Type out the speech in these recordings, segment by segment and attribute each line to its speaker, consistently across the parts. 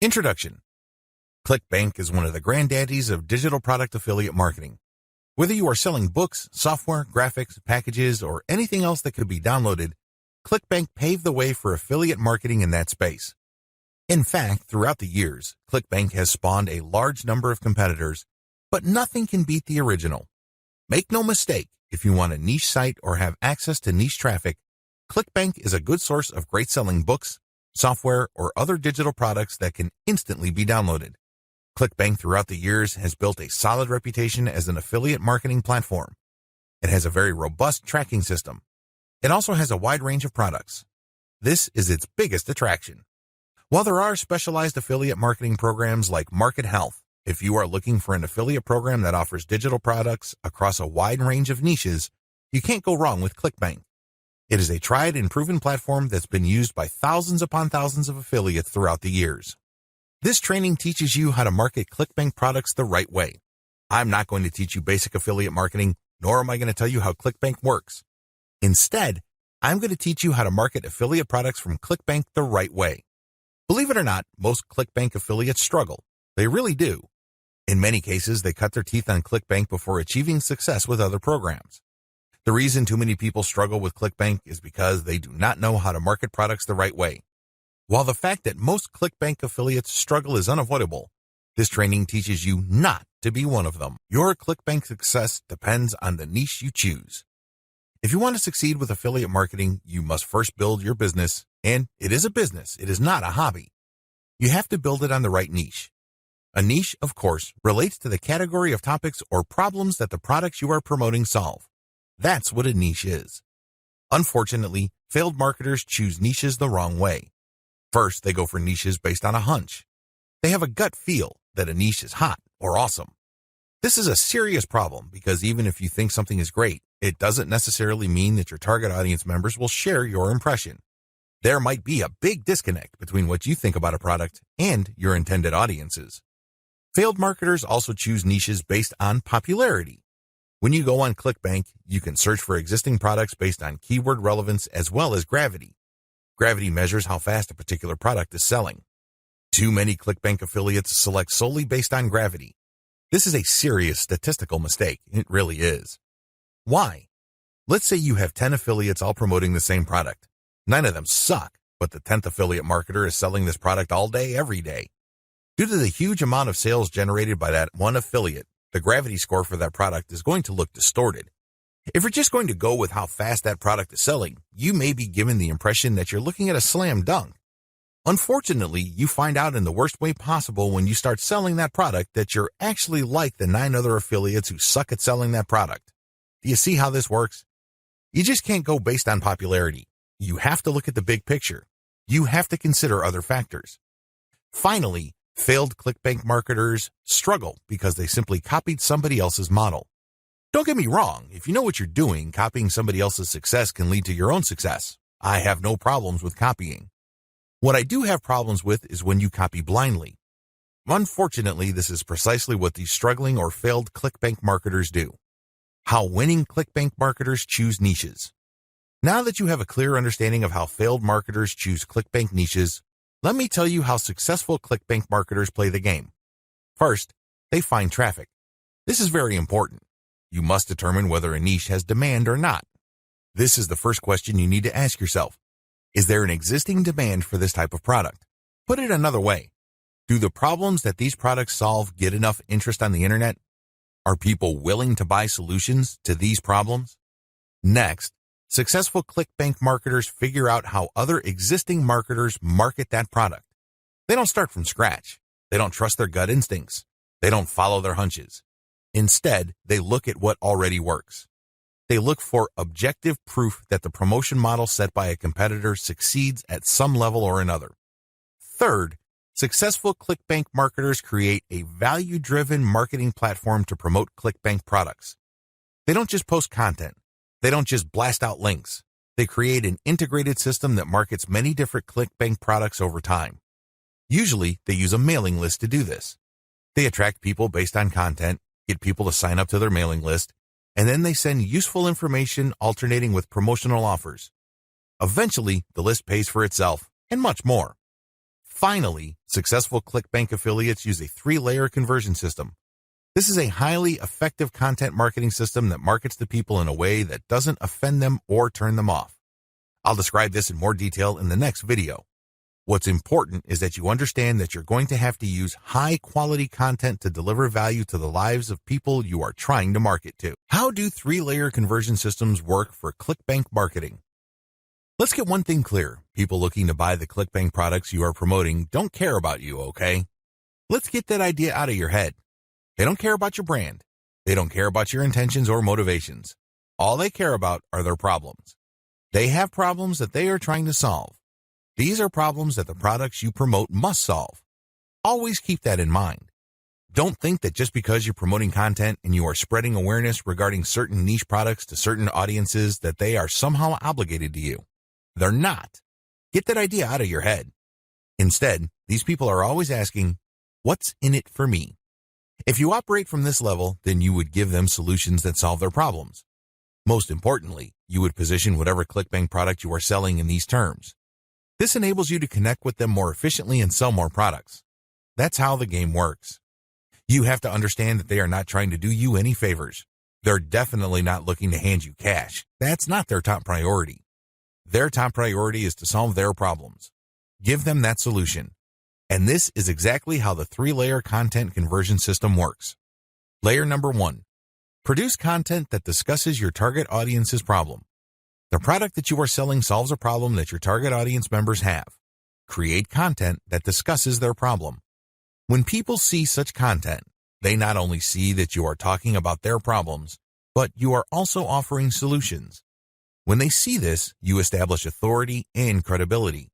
Speaker 1: Introduction. ClickBank is one of the granddaddies of digital product affiliate marketing. Whether you are selling books, software, graphics, packages, or anything else that could be downloaded, ClickBank paved the way for affiliate marketing in that space. In fact, throughout the years, ClickBank has spawned a large number of competitors, but nothing can beat the original. Make no mistake, if you want a niche site or have access to niche traffic, ClickBank is a good source of great selling books, software, or other digital products that can instantly be downloaded. ClickBank throughout the years has built a solid reputation as an affiliate marketing platform. It has a very robust tracking system. It also has a wide range of products. This is its biggest attraction. While there are specialized affiliate marketing programs like Market Health, if you are looking for an affiliate program that offers digital products across a wide range of niches, you can't go wrong with ClickBank. It is a tried and proven platform that's been used by thousands upon thousands of affiliates throughout the years. This training teaches you how to market ClickBank products the right way. I'm not going to teach you basic affiliate marketing, nor am I going to tell you how ClickBank works. Instead, I'm going to teach you how to market affiliate products from ClickBank the right way. Believe it or not, most ClickBank affiliates struggle. They really do. In many cases, they cut their teeth on ClickBank before achieving success with other programs. The reason too many people struggle with ClickBank is because they do not know how to market products the right way. While the fact that most ClickBank affiliates struggle is unavoidable, this training teaches you not to be one of them. Your ClickBank success depends on the niche you choose. If you want to succeed with affiliate marketing, you must first build your business, and it is a business, it is not a hobby. You have to build it on the right niche. A niche, of course, relates to the category of topics or problems that the products you are promoting solve. That's what a niche is. Unfortunately, failed marketers choose niches the wrong way. First, they go for niches based on a hunch. They have a gut feel that a niche is hot or awesome. This is a serious problem because even if you think something is great, it doesn't necessarily mean that your target audience members will share your impression. There might be a big disconnect between what you think about a product and your intended audiences. Failed marketers also choose niches based on popularity. When you go on ClickBank, you can search for existing products based on keyword relevance as well as gravity. Gravity measures how fast a particular product is selling. Too many ClickBank affiliates select solely based on gravity. This is a serious statistical mistake. It really is. Why? Let's say you have 10 affiliates all promoting the same product. 9 of them suck, but the 10th affiliate marketer is selling this product all day, every day. Due to the huge amount of sales generated by that one affiliate, the gravity score for that product is going to look distorted. If you're just going to go with how fast that product is selling, you may be given the impression that you're looking at a slam dunk. Unfortunately, you find out in the worst way possible when you start selling that product that you're actually like the 9 other affiliates who suck at selling that product. Do you see how this works? You just can't go based on popularity. You have to look at the big picture. You have to consider other factors. Finally, failed ClickBank marketers struggle because they simply copied somebody else's model. Don't get me wrong, if you know what you're doing, copying somebody else's success can lead to your own success. I have no problems with copying. What I do have problems with is when you copy blindly. Unfortunately, this is precisely what these struggling or failed ClickBank marketers do. How winning ClickBank marketers choose niches. Now that you have a clear understanding of how failed marketers choose ClickBank niches, let me tell you how successful ClickBank marketers play the game. First, they find traffic. This is very important. You must determine whether a niche has demand or not. This is the first question you need to ask yourself. Is there an existing demand for this type of product? Put it another way. Do the problems that these products solve get enough interest on the internet? Are people willing to buy solutions to these problems? Next, successful ClickBank marketers figure out how other existing marketers market that product. They don't start from scratch. They don't trust their gut instincts. They don't follow their hunches. Instead, they look at what already works. They look for objective proof that the promotion model set by a competitor succeeds at some level or another. Third, successful ClickBank marketers create a value-driven marketing platform to promote ClickBank products. They don't just post content. They don't just blast out links. They create an integrated system that markets many different ClickBank products over time. Usually, they use a mailing list to do this. They attract people based on content, get people to sign up to their mailing list, and then they send useful information alternating with promotional offers. Eventually, the list pays for itself, and much more. Finally, successful ClickBank affiliates use a 3-layer conversion system. This is a highly effective content marketing system that markets to people in a way that doesn't offend them or turn them off. I'll describe this in more detail in the next video. What's important is that you understand that you're going to have to use high-quality content to deliver value to the lives of people you are trying to market to. How do 3-layer conversion systems work for ClickBank marketing? Let's get one thing clear. People looking to buy the ClickBank products you are promoting don't care about you, okay? Let's get that idea out of your head. They don't care about your brand. They don't care about your intentions or motivations. All they care about are their problems. They have problems that they are trying to solve. These are problems that the products you promote must solve. Always keep that in mind. Don't think that just because you're promoting content and you are spreading awareness regarding certain niche products to certain audiences that they are somehow obligated to you. They're not. Get that idea out of your head. Instead, these people are always asking, what's in it for me? If you operate from this level, then you would give them solutions that solve their problems. Most importantly, you would position whatever ClickBank product you are selling in these terms. This enables you to connect with them more efficiently and sell more products. That's how the game works. You have to understand that they are not trying to do you any favors. They're definitely not looking to hand you cash. That's not their top priority. Their top priority is to solve their problems. Give them that solution. And this is exactly how the 3-layer content conversion system works. Layer number 1. Produce content that discusses your target audience's problem. The product that you are selling solves a problem that your target audience members have. Create content that discusses their problem. When people see such content, they not only see that you are talking about their problems, but you are also offering solutions. When they see this, you establish authority and credibility.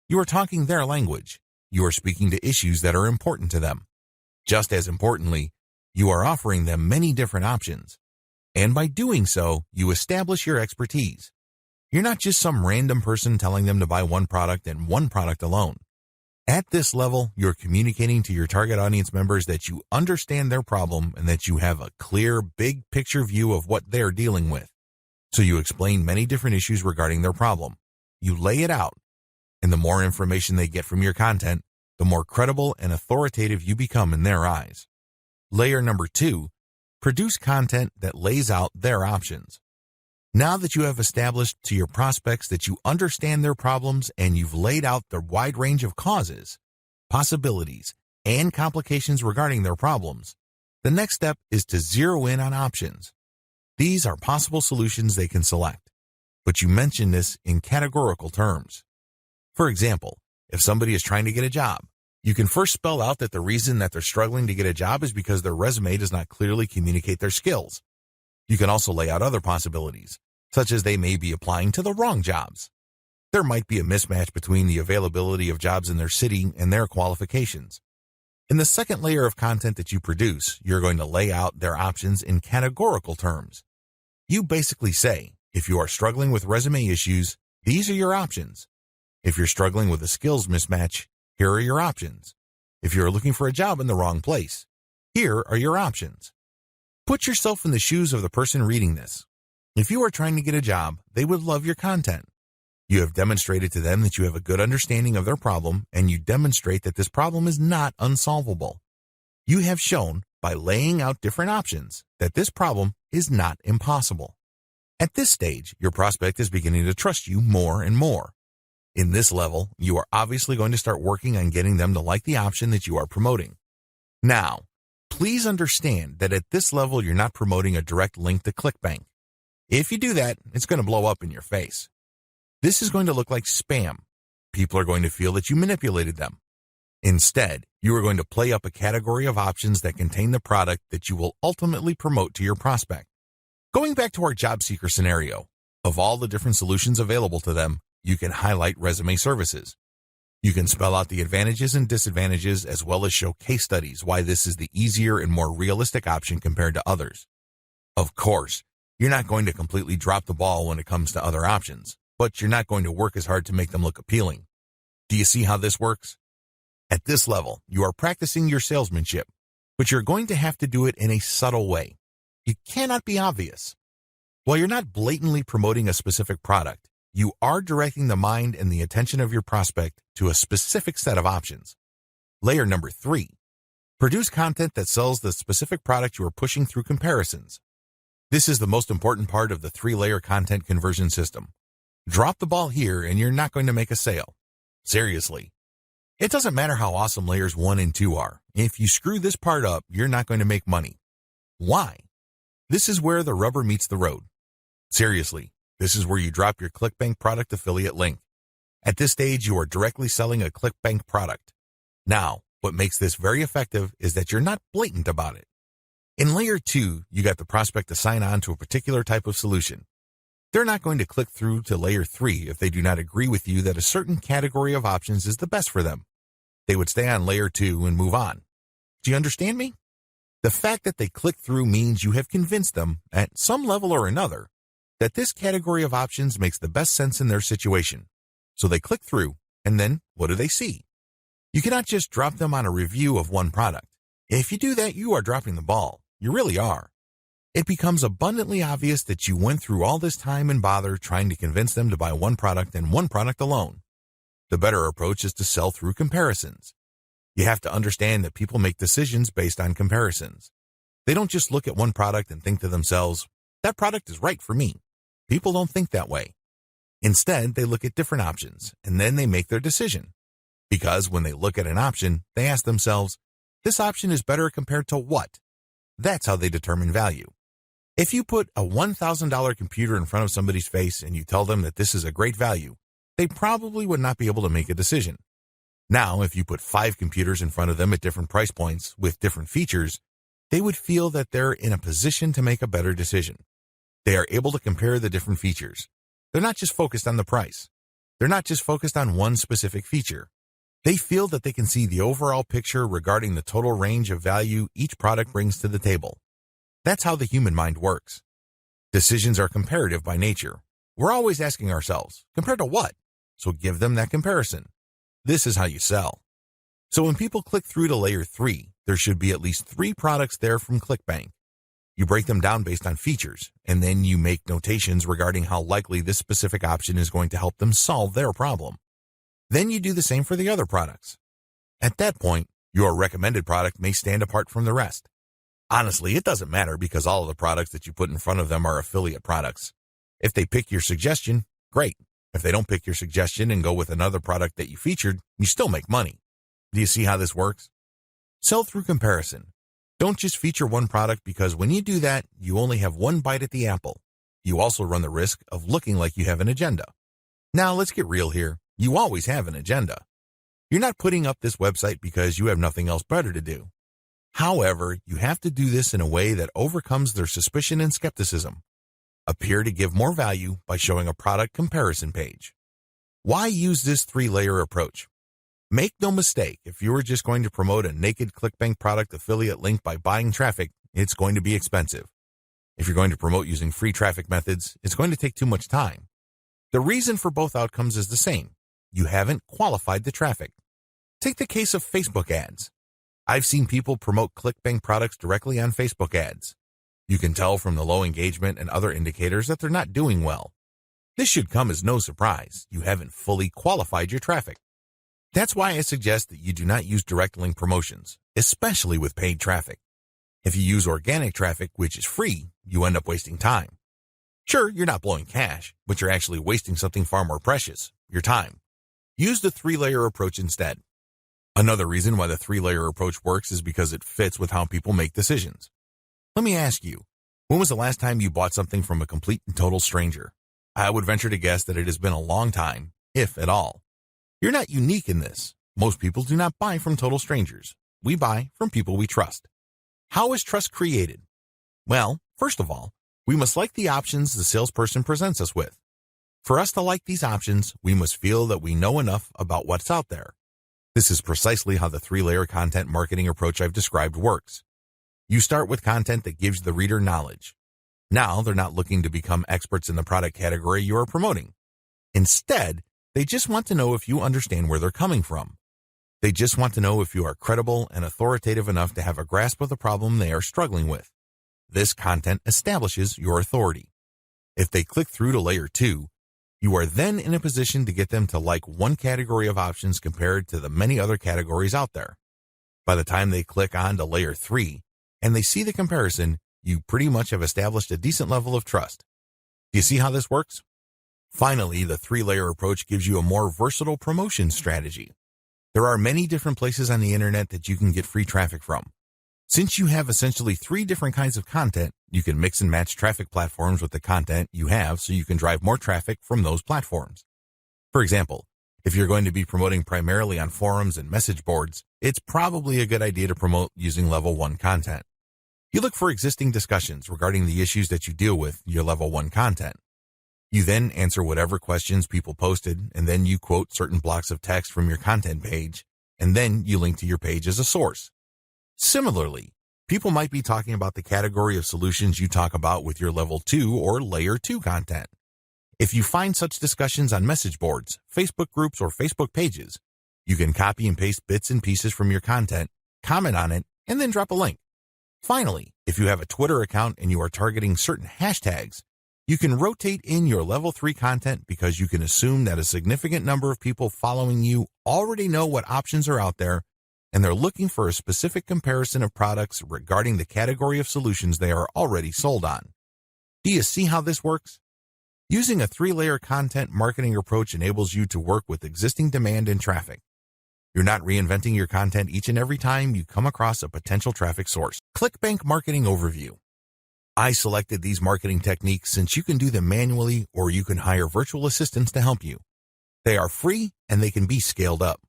Speaker 1: You are talking their language. You are speaking to issues that are important to them. Just as importantly, you are offering them many different options. And by doing so, you establish your expertise. You're not just some random person telling them to buy one product and one product alone. At this level, you're communicating to your target audience members that you understand their problem and that you have a clear, big picture view of what they're dealing with. So you explain many different issues regarding their problem. You lay it out. And the more information they get from your content, the more credible and authoritative you become in their eyes. Layer number 2, produce content that lays out their options. Now that you have established to your prospects that you understand their problems and you've laid out the wide range of causes, possibilities, and complications regarding their problems, the next step is to zero in on options. These are possible solutions they can select, but you mention this in categorical terms. For example, if somebody is trying to get a job, you can first spell out that the reason that they're struggling to get a job is because their resume does not clearly communicate their skills. You can also lay out other possibilities, such as they may be applying to the wrong jobs. There might be a mismatch between the availability of jobs in their city and their qualifications. In the second layer of content that you produce, you're going to lay out their options in categorical terms. You basically say, if you are struggling with resume issues, these are your options. If you're struggling with a skills mismatch, here are your options. If you're looking for a job in the wrong place, here are your options. Put yourself in the shoes of the person reading this. If you are trying to get a job, they would love your content. You have demonstrated to them that you have a good understanding of their problem, and you demonstrate that this problem is not unsolvable. You have shown, by laying out different options, that this problem is not impossible. At this stage, your prospect is beginning to trust you more and more. In this level, you are obviously going to start working on getting them to like the option that you are promoting. Now, please understand that at this level, you're not promoting a direct link to ClickBank. If you do that, it's going to blow up in your face. This is going to look like spam. People are going to feel that you manipulated them. Instead, you are going to play up a category of options that contain the product that you will ultimately promote to your prospect. Going back to our job seeker scenario, of all the different solutions available to them, you can highlight resume services. You can spell out the advantages and disadvantages as well as show case studies why this is the easier and more realistic option compared to others. Of course, you're not going to completely drop the ball when it comes to other options, but you're not going to work as hard to make them look appealing. Do you see how this works? At this level, you are practicing your salesmanship, but you're going to have to do it in a subtle way. You cannot be obvious. While you're not blatantly promoting a specific product, you are directing the mind and the attention of your prospect to a specific set of options. Layer number 3. Produce content that sells the specific product you are pushing through comparisons. This is the most important part of the 3-layer content conversion system. Drop the ball here and you're not going to make a sale. Seriously. It doesn't matter how awesome layers 1 and 2 are. If you screw this part up, you're not going to make money. Why? This is where the rubber meets the road. Seriously, this is where you drop your ClickBank product affiliate link. At this stage, you are directly selling a ClickBank product. Now, what makes this very effective is that you're not blatant about it. In layer 2, you got the prospect to sign on to a particular type of solution. They're not going to click through to layer 3 if they do not agree with you that a certain category of options is the best for them. They would stay on layer 2 and move on. Do you understand me? The fact that they click through means you have convinced them, at some level or another, that this category of options makes the best sense in their situation. So they click through, and then what do they see? You cannot just drop them on a review of one product. If you do that, you are dropping the ball. You really are. It becomes abundantly obvious that you went through all this time and bother trying to convince them to buy one product and one product alone. The better approach is to sell through comparisons. You have to understand that people make decisions based on comparisons. They don't just look at one product and think to themselves, that product is right for me. People don't think that way. Instead, they look at different options, and then they make their decision. Because when they look at an option, they ask themselves, this option is better compared to what? That's how they determine value. If you put a $1,000 computer in front of somebody's face and you tell them that this is a great value, they probably would not be able to make a decision. Now, if you put 5 computers in front of them at different price points with different features, they would feel that they're in a position to make a better decision. They are able to compare the different features. They're not just focused on the price. They're not just focused on one specific feature. They feel that they can see the overall picture regarding the total range of value each product brings to the table. That's how the human mind works. Decisions are comparative by nature. We're always asking ourselves, compared to what? So give them that comparison. This is how you sell. So when people click through to layer 3, there should be at least 3 products there from ClickBank. You break them down based on features, and then you make notations regarding how likely this specific option is going to help them solve their problem. Then you do the same for the other products. At that point, your recommended product may stand apart from the rest. Honestly, it doesn't matter because all of the products that you put in front of them are affiliate products. If they pick your suggestion, great. If they don't pick your suggestion and go with another product that you featured, you still make money. Do you see how this works? Sell through comparison. Don't just feature one product because when you do that, you only have one bite at the apple. You also run the risk of looking like you have an agenda. Now, let's get real here. You always have an agenda. You're not putting up this website because you have nothing else better to do. However, you have to do this in a way that overcomes their suspicion and skepticism. Appear to give more value by showing a product comparison page. Why use this 3-layer approach? Make no mistake, if you were just going to promote a naked ClickBank product affiliate link by buying traffic, it's going to be expensive. If you're going to promote using free traffic methods, it's going to take too much time. The reason for both outcomes is the same. You haven't qualified the traffic. Take the case of Facebook ads. I've seen people promote ClickBank products directly on Facebook ads. You can tell from the low engagement and other indicators that they're not doing well. This should come as no surprise. You haven't fully qualified your traffic. That's why I suggest that you do not use direct link promotions, especially with paid traffic. If you use organic traffic, which is free, you end up wasting time. Sure, you're not blowing cash, but you're actually wasting something far more precious, your time. Use the 3-layer approach instead. Another reason why the 3-layer approach works is because it fits with how people make decisions. Let me ask you, when was the last time you bought something from a complete and total stranger? I would venture to guess that it has been a long time, if at all. You're not unique in this. Most people do not buy from total strangers. We buy from people we trust. How is trust created? Well, first of all, we must like the options the salesperson presents us with. For us to like these options, we must feel that we know enough about what's out there. This is precisely how the 3-layer content marketing approach I've described works. You start with content that gives the reader knowledge. Now they're not looking to become experts in the product category you are promoting. Instead, they just want to know if you understand where they're coming from. They just want to know if you are credible and authoritative enough to have a grasp of the problem they are struggling with. This content establishes your authority. If they click through to layer 2, You are then in a position to get them to like one category of options compared to the many other categories out there. By the time they click on to layer 3 and they see the comparison, you pretty much have established a decent level of trust. Do you see how this works? Finally, the 3-layer approach gives you a more versatile promotion strategy. There are many different places on the internet that you can get free traffic from. Since you have essentially 3 different kinds of content, you can mix and match traffic platforms with the content you have so you can drive more traffic from those platforms. For example, if you're going to be promoting primarily on forums and message boards, it's probably a good idea to promote using level 1 content. You look for existing discussions regarding the issues that you deal with your level 1 content. You then answer whatever questions people posted, and then you quote certain blocks of text from your content page, and then you link to your page as a source. Similarly, people might be talking about the category of solutions you talk about with your level 2 or layer 2 content. If you find such discussions on message boards, Facebook groups, or Facebook pages, you can copy and paste bits and pieces from your content, comment on it, and then drop a link. Finally, if you have a Twitter account and you are targeting certain hashtags, you can rotate in your level 3 content because you can assume that a significant number of people following you already know what options are out there and they're looking for a specific comparison of products regarding the category of solutions they are already sold on. Do you see how this works? Using a 3-layer content marketing approach enables you to work with existing demand and traffic. You're not reinventing your content each and every time you come across a potential traffic source. ClickBank Marketing Overview. I selected these marketing techniques since you can do them manually or you can hire virtual assistants to help you. They are free and they can be scaled up.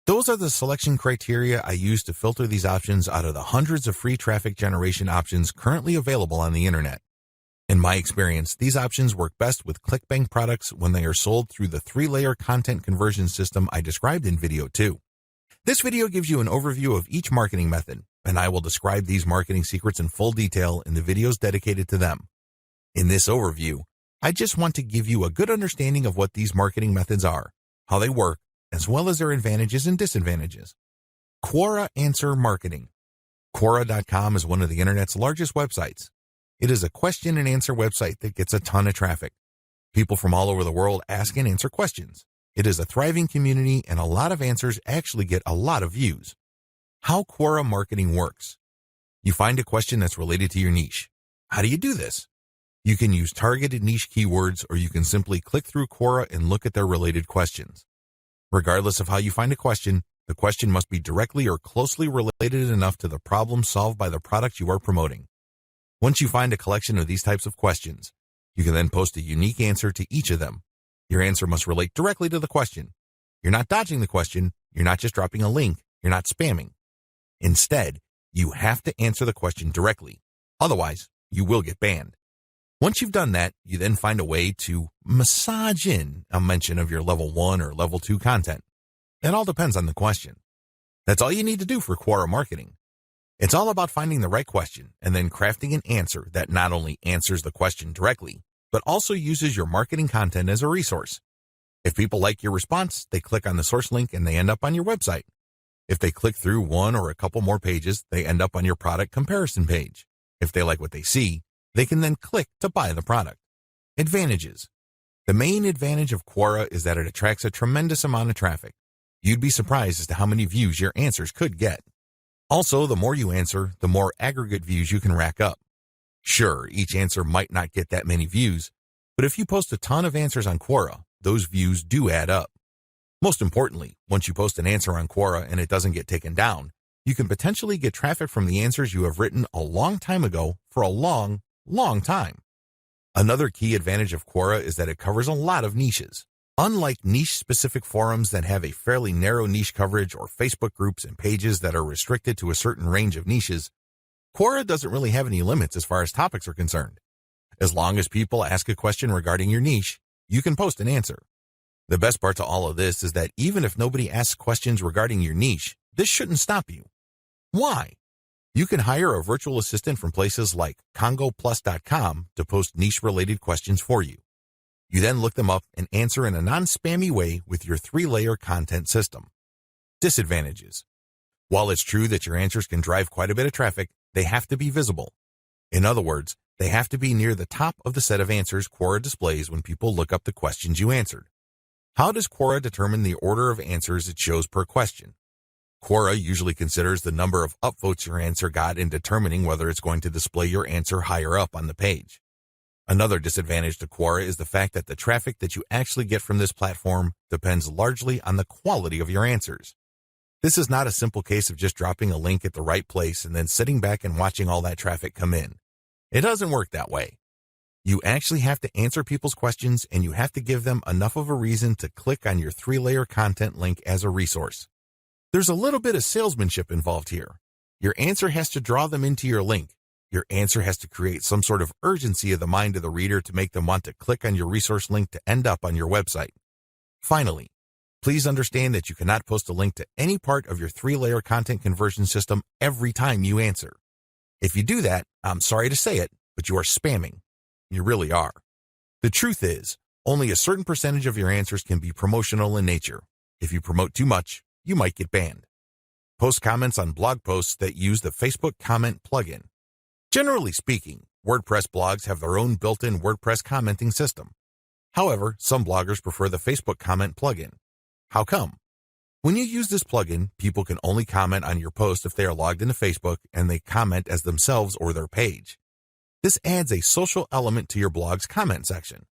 Speaker 1: Those are the selection criteria I use to filter these options out of the hundreds of free traffic generation options currently available on the internet. In my experience, these options work best with ClickBank products when they are sold through the 3-layer content conversion system I described in video 2. This video gives you an overview of each marketing method, and I will describe these marketing secrets in full detail in the videos dedicated to them. In this overview, I just want to give you a good understanding of what these marketing methods are, how they work, as well as their advantages and disadvantages. Quora Answer Marketing. Quora.com is one of the internet's largest websites. It is a question and answer website that gets a ton of traffic. People from all over the world ask and answer questions. It is a thriving community and a lot of answers actually get a lot of views. How Quora marketing works. You find a question that's related to your niche. How do you do this? You can use targeted niche keywords or you can simply click through Quora and look at their related questions. Regardless of how you find a question, the question must be directly or closely related enough to the problem solved by the product you are promoting. Once you find a collection of these types of questions, you can then post a unique answer to each of them. Your answer must relate directly to the question. You're not dodging the question, you're not just dropping a link, you're not spamming. Instead, you have to answer the question directly. Otherwise, you will get banned. Once you've done that, you then find a way to massage in a mention of your level 1 or level 2 content. It all depends on the question. That's all you need to do for Quora marketing. It's all about finding the right question and then crafting an answer that not only answers the question directly, but also uses your marketing content as a resource. If people like your response, they click on the source link and they end up on your website. If they click through one or a couple more pages, they end up on your product comparison page. If they like what they see, they can then click to buy the product. Advantages. The main advantage of Quora is that it attracts a tremendous amount of traffic. You'd be surprised as to how many views your answers could get. Also, the more you answer, the more aggregate views you can rack up. Sure, each answer might not get that many views, but if you post a ton of answers on Quora, those views do add up. Most importantly, once you post an answer on Quora and it doesn't get taken down, you can potentially get traffic from the answers you have written a long time ago for a long time. Another key advantage of Quora is that it covers a lot of niches. Unlike niche-specific forums that have a fairly narrow niche coverage or Facebook groups and pages that are restricted to a certain range of niches, Quora doesn't really have any limits as far as topics are concerned. As long as people ask a question regarding your niche, you can post an answer. The best part to all of this is that even if nobody asks questions regarding your niche, this shouldn't stop you. Why? You can hire a virtual assistant from places like congoplus.com to post niche-related questions for you. You then look them up and answer in a non-spammy way with your 3-layer content system. Disadvantages. While it's true that your answers can drive quite a bit of traffic, they have to be visible. In other words, They have to be near the top of the set of answers Quora displays when people look up the questions you answered. How does Quora determine the order of answers it shows per question? Quora usually considers the number of upvotes your answer got in determining whether it's going to display your answer higher up on the page. Another disadvantage to Quora is the fact that the traffic that you actually get from this platform depends largely on the quality of your answers. This is not a simple case of just dropping a link at the right place and then sitting back and watching all that traffic come in. It doesn't work that way. You actually have to answer people's questions, and you have to give them enough of a reason to click on your 3-layer content link as a resource. There's a little bit of salesmanship involved here. Your answer has to draw them into your link. Your answer has to create some sort of urgency of the mind of the reader to make them want to click on your resource link to end up on your website. Finally, please understand that you cannot post a link to any part of your 3-layer content conversion system every time you answer. If you do that, I'm sorry to say it, but you are spamming. You really are. The truth is, only a certain percentage of your answers can be promotional in nature. If you promote too much, you might get banned. Post comments on blog posts that use the Facebook comment plugin. Generally speaking, WordPress blogs have their own built-in WordPress commenting system. However, some bloggers prefer the Facebook comment plugin. How come? When you use this plugin, people can only comment on your post if they are logged into Facebook and they comment as themselves or their page. This adds a social element to your blog's comment section.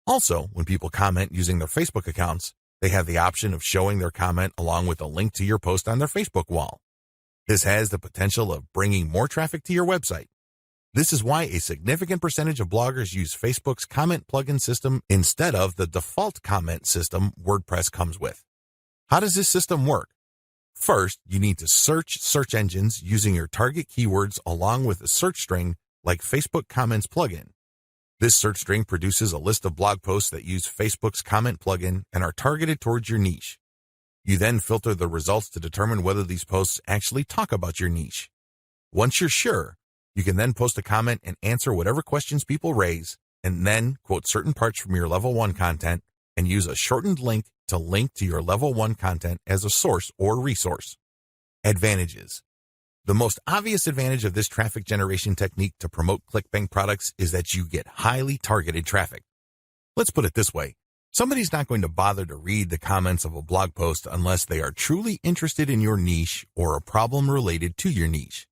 Speaker 1: Also, when people comment using their Facebook accounts, they have the option of showing their comment along with a link to your post on their Facebook wall. This has the potential of bringing more traffic to your website. This is why a significant percentage of bloggers use Facebook's comment plugin system instead of the default comment system WordPress comes with. How does this system work? First, you need to search search engines using your target keywords along with a search string like Facebook Comments plugin. This search string produces a list of blog posts that use Facebook's comment plugin and are targeted towards your niche. You then filter the results to determine whether these posts actually talk about your niche. Once you're sure, you can then post a comment and answer whatever questions people raise, and then quote certain parts from your level 1 content and use a shortened link to link to your level 1 content as a source or resource. Advantages. The most obvious advantage of this traffic generation technique to promote ClickBank products is that you get highly targeted traffic. Let's put it this way. Somebody's not going to bother to read the comments of a blog post unless they are truly interested in your niche or a problem related to your niche.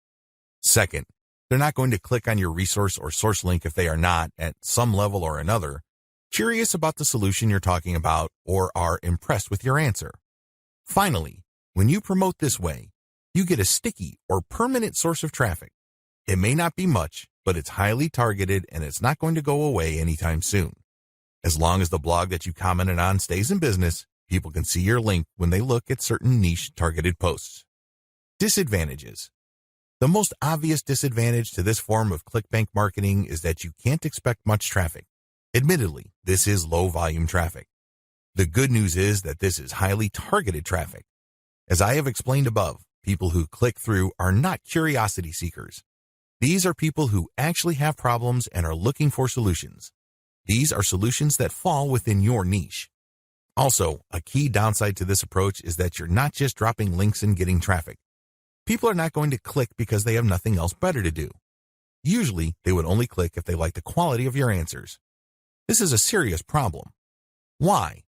Speaker 1: Second, they're not going to click on your resource or source link if they are not, at some level or another, curious about the solution you're talking about or are impressed with your answer. Finally, when you promote this way, you get a sticky or permanent source of traffic. It may not be much, but it's highly targeted and it's not going to go away anytime soon. As long as the blog that you commented on stays in business, people can see your link when they look at certain niche targeted posts. Disadvantages. The most obvious disadvantage to this form of ClickBank marketing is that you can't expect much traffic. Admittedly, this is low volume traffic. The good news is that this is highly targeted traffic. As I have explained above, people who click through are not curiosity seekers. These are people who actually have problems and are looking for solutions. These are solutions that fall within your niche. Also, a key downside to this approach is that you're not just dropping links and getting traffic. People are not going to click because they have nothing else better to do. Usually, they would only click if they like the quality of your answers. This is a serious problem. Why?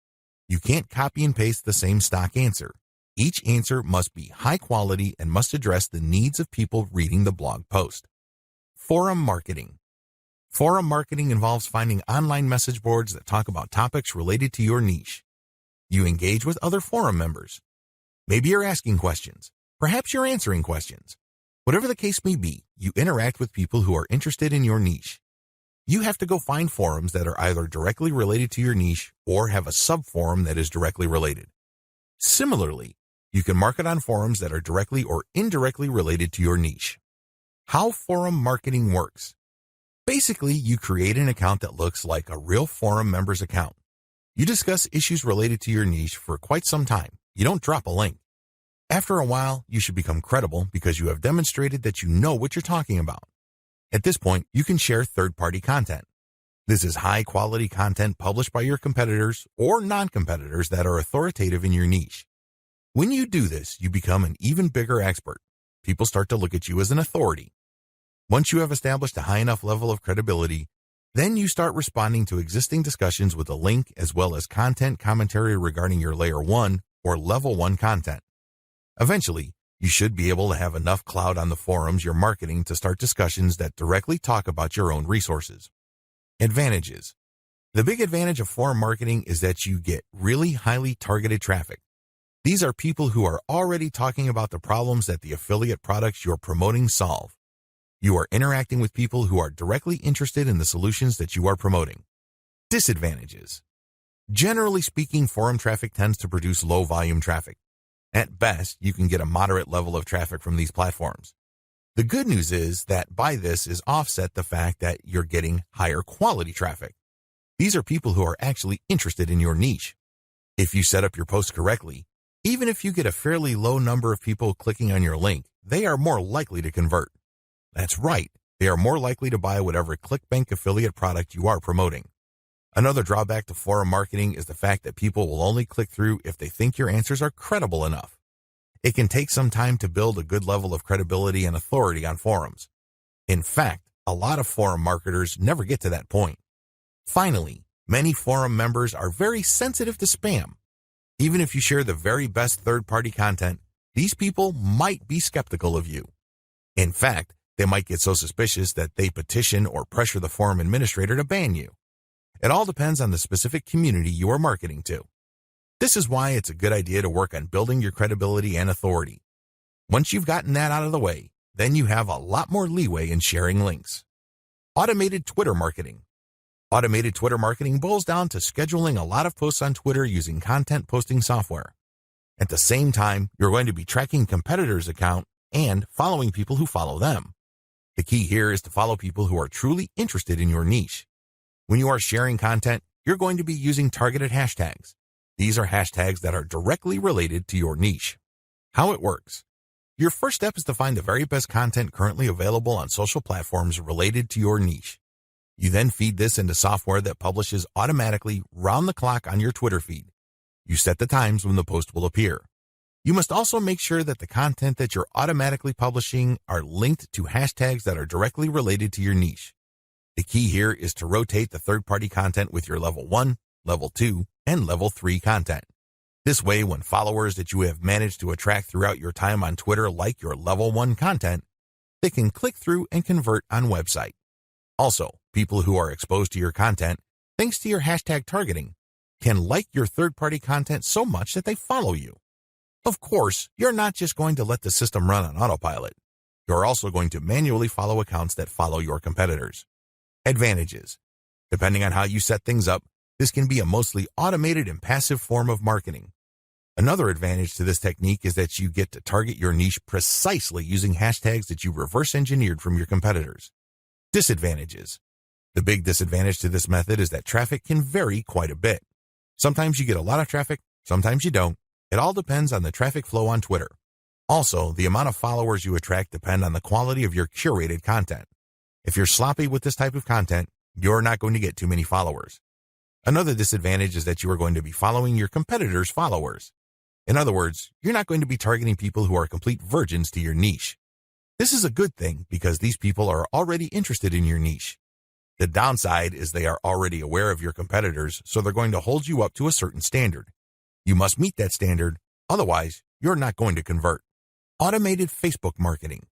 Speaker 1: You can't copy and paste the same stock answer. Each answer must be high quality and must address the needs of people reading the blog post. Forum marketing. Forum marketing involves finding online message boards that talk about topics related to your niche. You engage with other forum members. Maybe you're asking questions. Perhaps you're answering questions. Whatever the case may be, you interact with people who are interested in your niche. You have to go find forums that are either directly related to your niche or have a sub-forum that is directly related. Similarly, you can market on forums that are directly or indirectly related to your niche. How forum marketing works. Basically, you create an account that looks like a real forum member's account. You discuss issues related to your niche for quite some time. You don't drop a link. After a while, you should become credible because you have demonstrated that you know what you're talking about. At this point, you can share third-party content. This is high-quality content published by your competitors or non-competitors that are authoritative in your niche. When you do this, you become an even bigger expert. People start to look at you as an authority. Once you have established a high enough level of credibility, then you start responding to existing discussions with a link as well as content commentary regarding your Layer 1 or Level 1 content. Eventually, you should be able to have enough clout on the forums you're marketing to start discussions that directly talk about your own resources. Advantages. The big advantage of forum marketing is that you get really highly targeted traffic. These are people who are already talking about the problems that the affiliate products you're promoting solve. You are interacting with people who are directly interested in the solutions that you are promoting. Disadvantages. Generally speaking, forum traffic tends to produce low volume traffic. At best, you can get a moderate level of traffic from these platforms. The good news is that by this is offset the fact that you're getting higher quality traffic. These are people who are actually interested in your niche. If you set up your posts correctly, even if you get a fairly low number of people clicking on your link, they are more likely to convert. That's right, they are more likely to buy whatever ClickBank affiliate product you are promoting. Another drawback to forum marketing is the fact that people will only click through if they think your answers are credible enough. It can take some time to build a good level of credibility and authority on forums. In fact, a lot of forum marketers never get to that point. Finally, many forum members are very sensitive to spam. Even if you share the very best third-party content, these people might be skeptical of you. In fact, they might get so suspicious that they petition or pressure the forum administrator to ban you. It all depends on the specific community you are marketing to. This is why it's a good idea to work on building your credibility and authority. Once you've gotten that out of the way, then you have a lot more leeway in sharing links. Automated Twitter marketing. Automated Twitter marketing boils down to scheduling a lot of posts on Twitter using content posting software. At the same time, you're going to be tracking competitors' account and following people who follow them. The key here is to follow people who are truly interested in your niche. When you are sharing content, you're going to be using targeted hashtags. These are hashtags that are directly related to your niche. How it works. Your first step is to find the very best content currently available on social platforms related to your niche. You then feed this into software that publishes automatically round the clock on your Twitter feed. You set the times when the post will appear. You must also make sure that the content that you're automatically publishing are linked to hashtags that are directly related to your niche. The key here is to rotate the third-party content with your Level 1, Level 2, and Level 3 content. This way, when followers that you have managed to attract throughout your time on Twitter like your Level 1 content, they can click through and convert on website. Also, people who are exposed to your content, thanks to your hashtag targeting, can like your third-party content so much that they follow you. Of course, you're not just going to let the system run on autopilot. You're also going to manually follow accounts that follow your competitors. Advantages. Depending on how you set things up, this can be a mostly automated and passive form of marketing. Another advantage to this technique is that you get to target your niche precisely using hashtags that you reverse engineered from your competitors. Disadvantages. The big disadvantage to this method is that traffic can vary quite a bit. Sometimes you get a lot of traffic, sometimes you don't. It all depends on the traffic flow on Twitter. Also, the amount of followers you attract depend on the quality of your curated content. If you're sloppy with this type of content, you're not going to get too many followers. Another disadvantage is that you are going to be following your competitors' followers. In other words, you're not going to be targeting people who are complete virgins to your niche. This is a good thing because these people are already interested in your niche. The downside is they are already aware of your competitors, so they're going to hold you up to a certain standard. You must meet that standard, otherwise you're not going to convert. Automated Facebook marketing.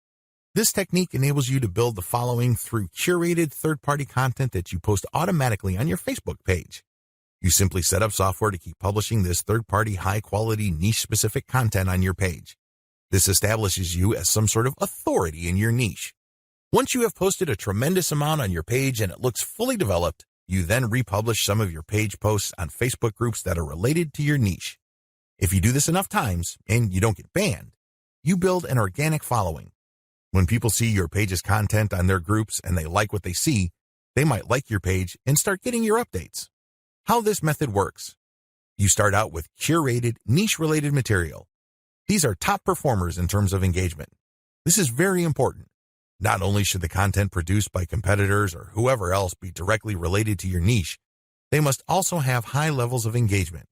Speaker 1: This technique enables you to build the following through curated third-party content that you post automatically on your Facebook page. You simply set up software to keep publishing this third-party high-quality niche-specific content on your page. This establishes you as some sort of authority in your niche. Once you have posted a tremendous amount on your page and it looks fully developed, you then republish some of your page posts on Facebook groups that are related to your niche. If you do this enough times and you don't get banned, you build an organic following. When people see your page's content on their groups and they like what they see, they might like your page and start getting your updates. How this method works. You start out with curated, niche-related material. These are top performers in terms of engagement. This is very important. Not only should the content produced by competitors or whoever else be directly related to your niche, they must also have high levels of engagement.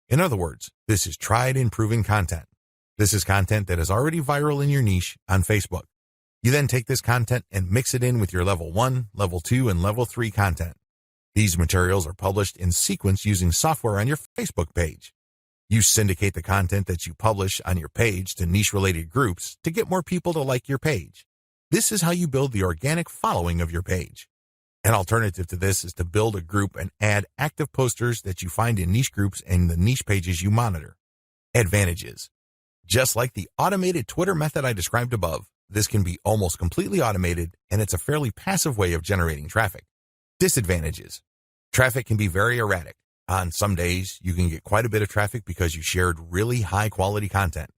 Speaker 1: In other words, this is tried and proven content. This is content that is already viral in your niche on Facebook. You then take this content and mix it in with your level 1, level 2, and level 3 content. These materials are published in sequence using software on your Facebook page. You syndicate the content that you publish on your page to niche-related groups to get more people to like your page. This is how you build the organic following of your page. An alternative to this is to build a group and add active posters that you find in niche groups and the niche pages you monitor. Advantages. Just like the automated Twitter method I described above, this can be almost completely automated, and it's a fairly passive way of generating traffic. Disadvantages. Traffic can be very erratic. On some days, you can get quite a bit of traffic because you shared really high-quality content.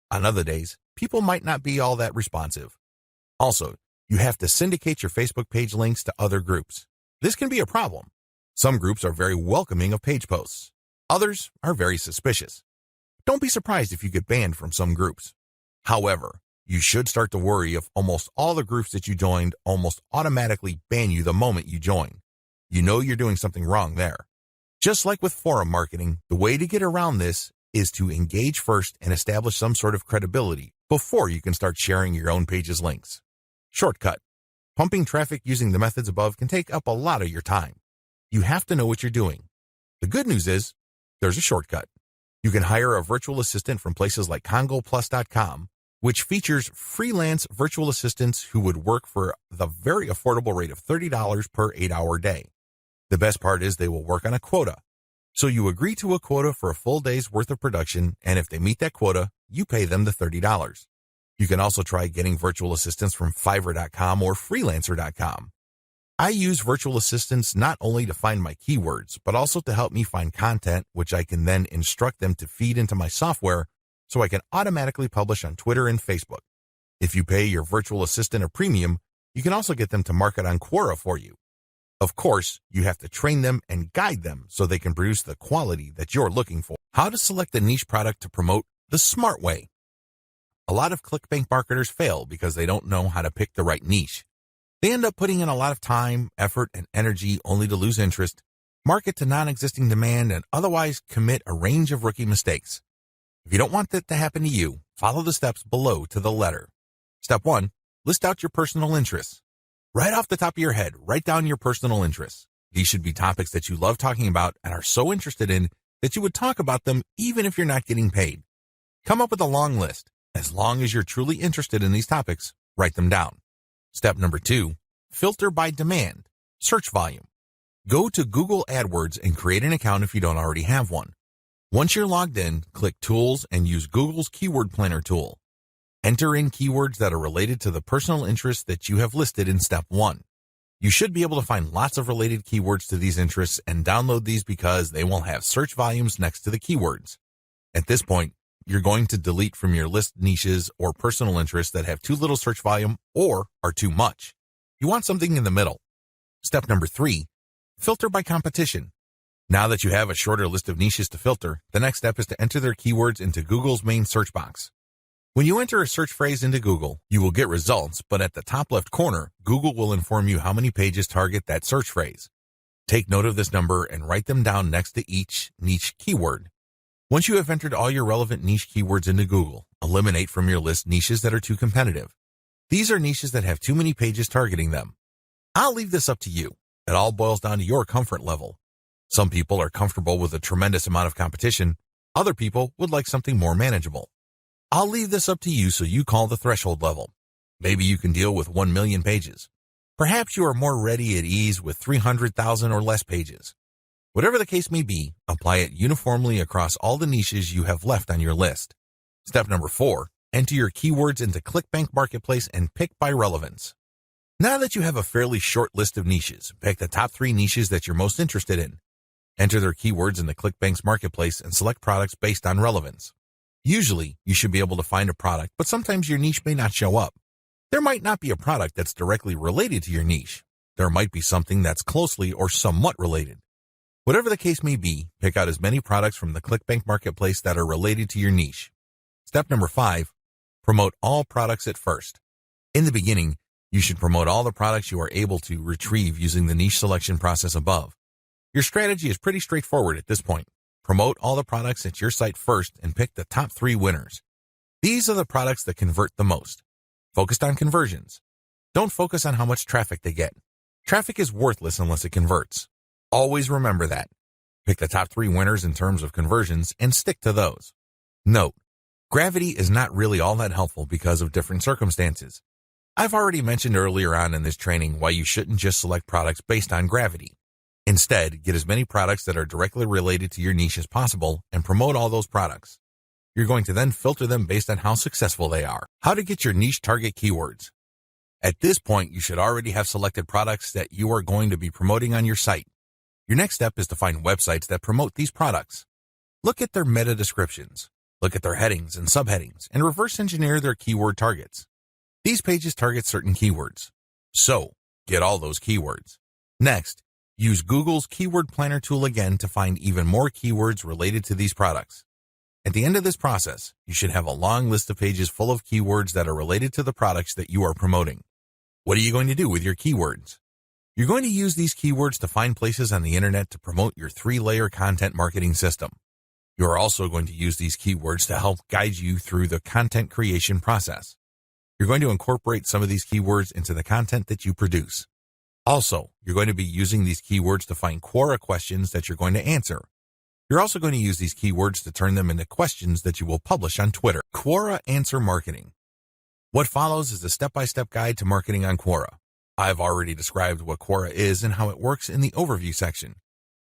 Speaker 1: On other days, people might not be all that responsive. Also, you have to syndicate your Facebook page links to other groups. This can be a problem. Some groups are very welcoming of page posts. Others are very suspicious. Don't be surprised if you get banned from some groups. However, you should start to worry if almost all the groups that you joined almost automatically ban you the moment you join. You know you're doing something wrong there. Just like with forum marketing, the way to get around this is to engage first and establish some sort of credibility before you can start sharing your own page's links. Shortcut. Pumping traffic using the methods above can take up a lot of your time. You have to know what you're doing. The good news is, there's a shortcut. You can hire a virtual assistant from places like CongoPlus.com, which features freelance virtual assistants who would work for the very affordable rate of $30 per 8-hour day. The best part is they will work on a quota. So you agree to a quota for a full day's worth of production, and if they meet that quota, you pay them the $30. You can also try getting virtual assistants from Fiverr.com or Freelancer.com. I use virtual assistants not only to find my keywords, but also to help me find content, which I can then instruct them to feed into my software so I can automatically publish on Twitter and Facebook. If you pay your virtual assistant a premium, you can also get them to market on Quora for you. Of course, you have to train them and guide them so they can produce the quality that you're looking for. How to select a niche product to promote the smart way. A lot of ClickBank marketers fail because they don't know how to pick the right niche. They end up putting in a lot of time, effort, and energy only to lose interest, market to non-existing demand, and otherwise commit a range of rookie mistakes. If you don't want that to happen to you, follow the steps below to the letter. Step 1. List out your personal interests. Right off the top of your head, write down your personal interests. These should be topics that you love talking about and are so interested in that you would talk about them even if you're not getting paid. Come up with a long list. As long as you're truly interested in these topics, write them down. Step number 2, filter by demand, search volume. Go to Google AdWords and create an account if you don't already have one. Once you're logged in, click Tools and use Google's Keyword Planner tool. Enter in keywords that are related to the personal interests that you have listed in Step 1. You should be able to find lots of related keywords to these interests and download these because they will have search volumes next to the keywords. At this point, you're going to delete from your list niches or personal interests that have too little search volume or are too much. You want something in the middle. Step number 3, filter by competition. Now that you have a shorter list of niches to filter, the next step is to enter their keywords into Google's main search box. When you enter a search phrase into Google, you will get results, but at the top left corner, Google will inform you how many pages target that search phrase. Take note of this number and write them down next to each niche keyword. Once you have entered all your relevant niche keywords into Google, eliminate from your list niches that are too competitive. These are niches that have too many pages targeting them. I'll leave this up to you. It all boils down to your comfort level. Some people are comfortable with a tremendous amount of competition. Other people would like something more manageable. I'll leave this up to you so you call the threshold level. Maybe you can deal with 1 million pages. Perhaps you are more ready at ease with 300,000 or less pages. Whatever the case may be, apply it uniformly across all the niches you have left on your list. Step number 4, enter your keywords into ClickBank Marketplace and pick by relevance. Now that you have a fairly short list of niches, pick the top 3 niches that you're most interested in. Enter their keywords into ClickBank's Marketplace and select products based on relevance. Usually, you should be able to find a product, but sometimes your niche may not show up. There might not be a product that's directly related to your niche. There might be something that's closely or somewhat related. Whatever the case may be, pick out as many products from the ClickBank Marketplace that are related to your niche. Step number 5, promote all products at first. In the beginning, you should promote all the products you are able to retrieve using the niche selection process above. Your strategy is pretty straightforward at this point. Promote all the products at your site first and pick the top 3 winners. These are the products that convert the most. Focused on conversions. Don't focus on how much traffic they get. Traffic is worthless unless it converts. Always remember that. Pick the top 3 winners in terms of conversions and stick to those. Note, gravity is not really all that helpful because of different circumstances. I've already mentioned earlier on in this training why you shouldn't just select products based on gravity. Instead, get as many products that are directly related to your niche as possible and promote all those products. You're going to then filter them based on how successful they are. How to get your niche target keywords. At this point, you should already have selected products that you are going to be promoting on your site. Your next step is to find websites that promote these products. Look at their meta descriptions. Look at their headings and subheadings and reverse engineer their keyword targets. These pages target certain keywords. So, get all those keywords. Next, use Google's Keyword Planner tool again to find even more keywords related to these products. At the end of this process, you should have a long list of pages full of keywords that are related to the products that you are promoting. What are you going to do with your keywords? You're going to use these keywords to find places on the internet to promote your 3-layer content marketing system. You are also going to use these keywords to help guide you through the content creation process. You're going to incorporate some of these keywords into the content that you produce. Also, you're going to be using these keywords to find Quora questions that you're going to answer. You're also going to use these keywords to turn them into questions that you will publish on Twitter. Quora Answer Marketing. What follows is a step-by-step guide to marketing on Quora. I've already described what Quora is and how it works in the overview section.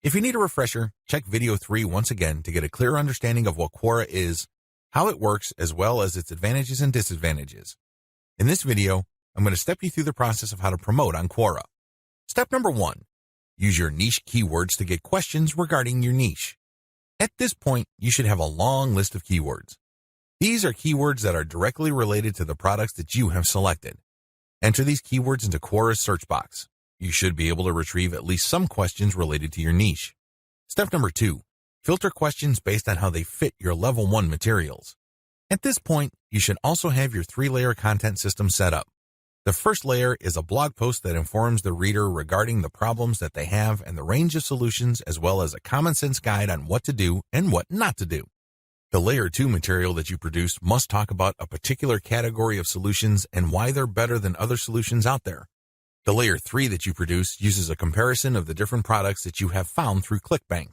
Speaker 1: If you need a refresher, check video 3 once again to get a clear understanding of what Quora is, how it works, as well as its advantages and disadvantages. In this video, I'm going to step you through the process of how to promote on Quora. Step number 1. Use your niche keywords to get questions regarding your niche. At this point, you should have a long list of keywords. These are keywords that are directly related to the products that you have selected. Enter these keywords into Quora's search box. You should be able to retrieve at least some questions related to your niche. Step number 2. Filter questions based on how they fit your level 1 materials. At this point, you should also have your 3-layer content system set up. The first layer is a blog post that informs the reader regarding the problems that they have and the range of solutions, as well as a common sense guide on what to do and what not to do. The layer 2 material that you produce must talk about a particular category of solutions and why they're better than other solutions out there. The layer 3 that you produce uses a comparison of the different products that you have found through ClickBank.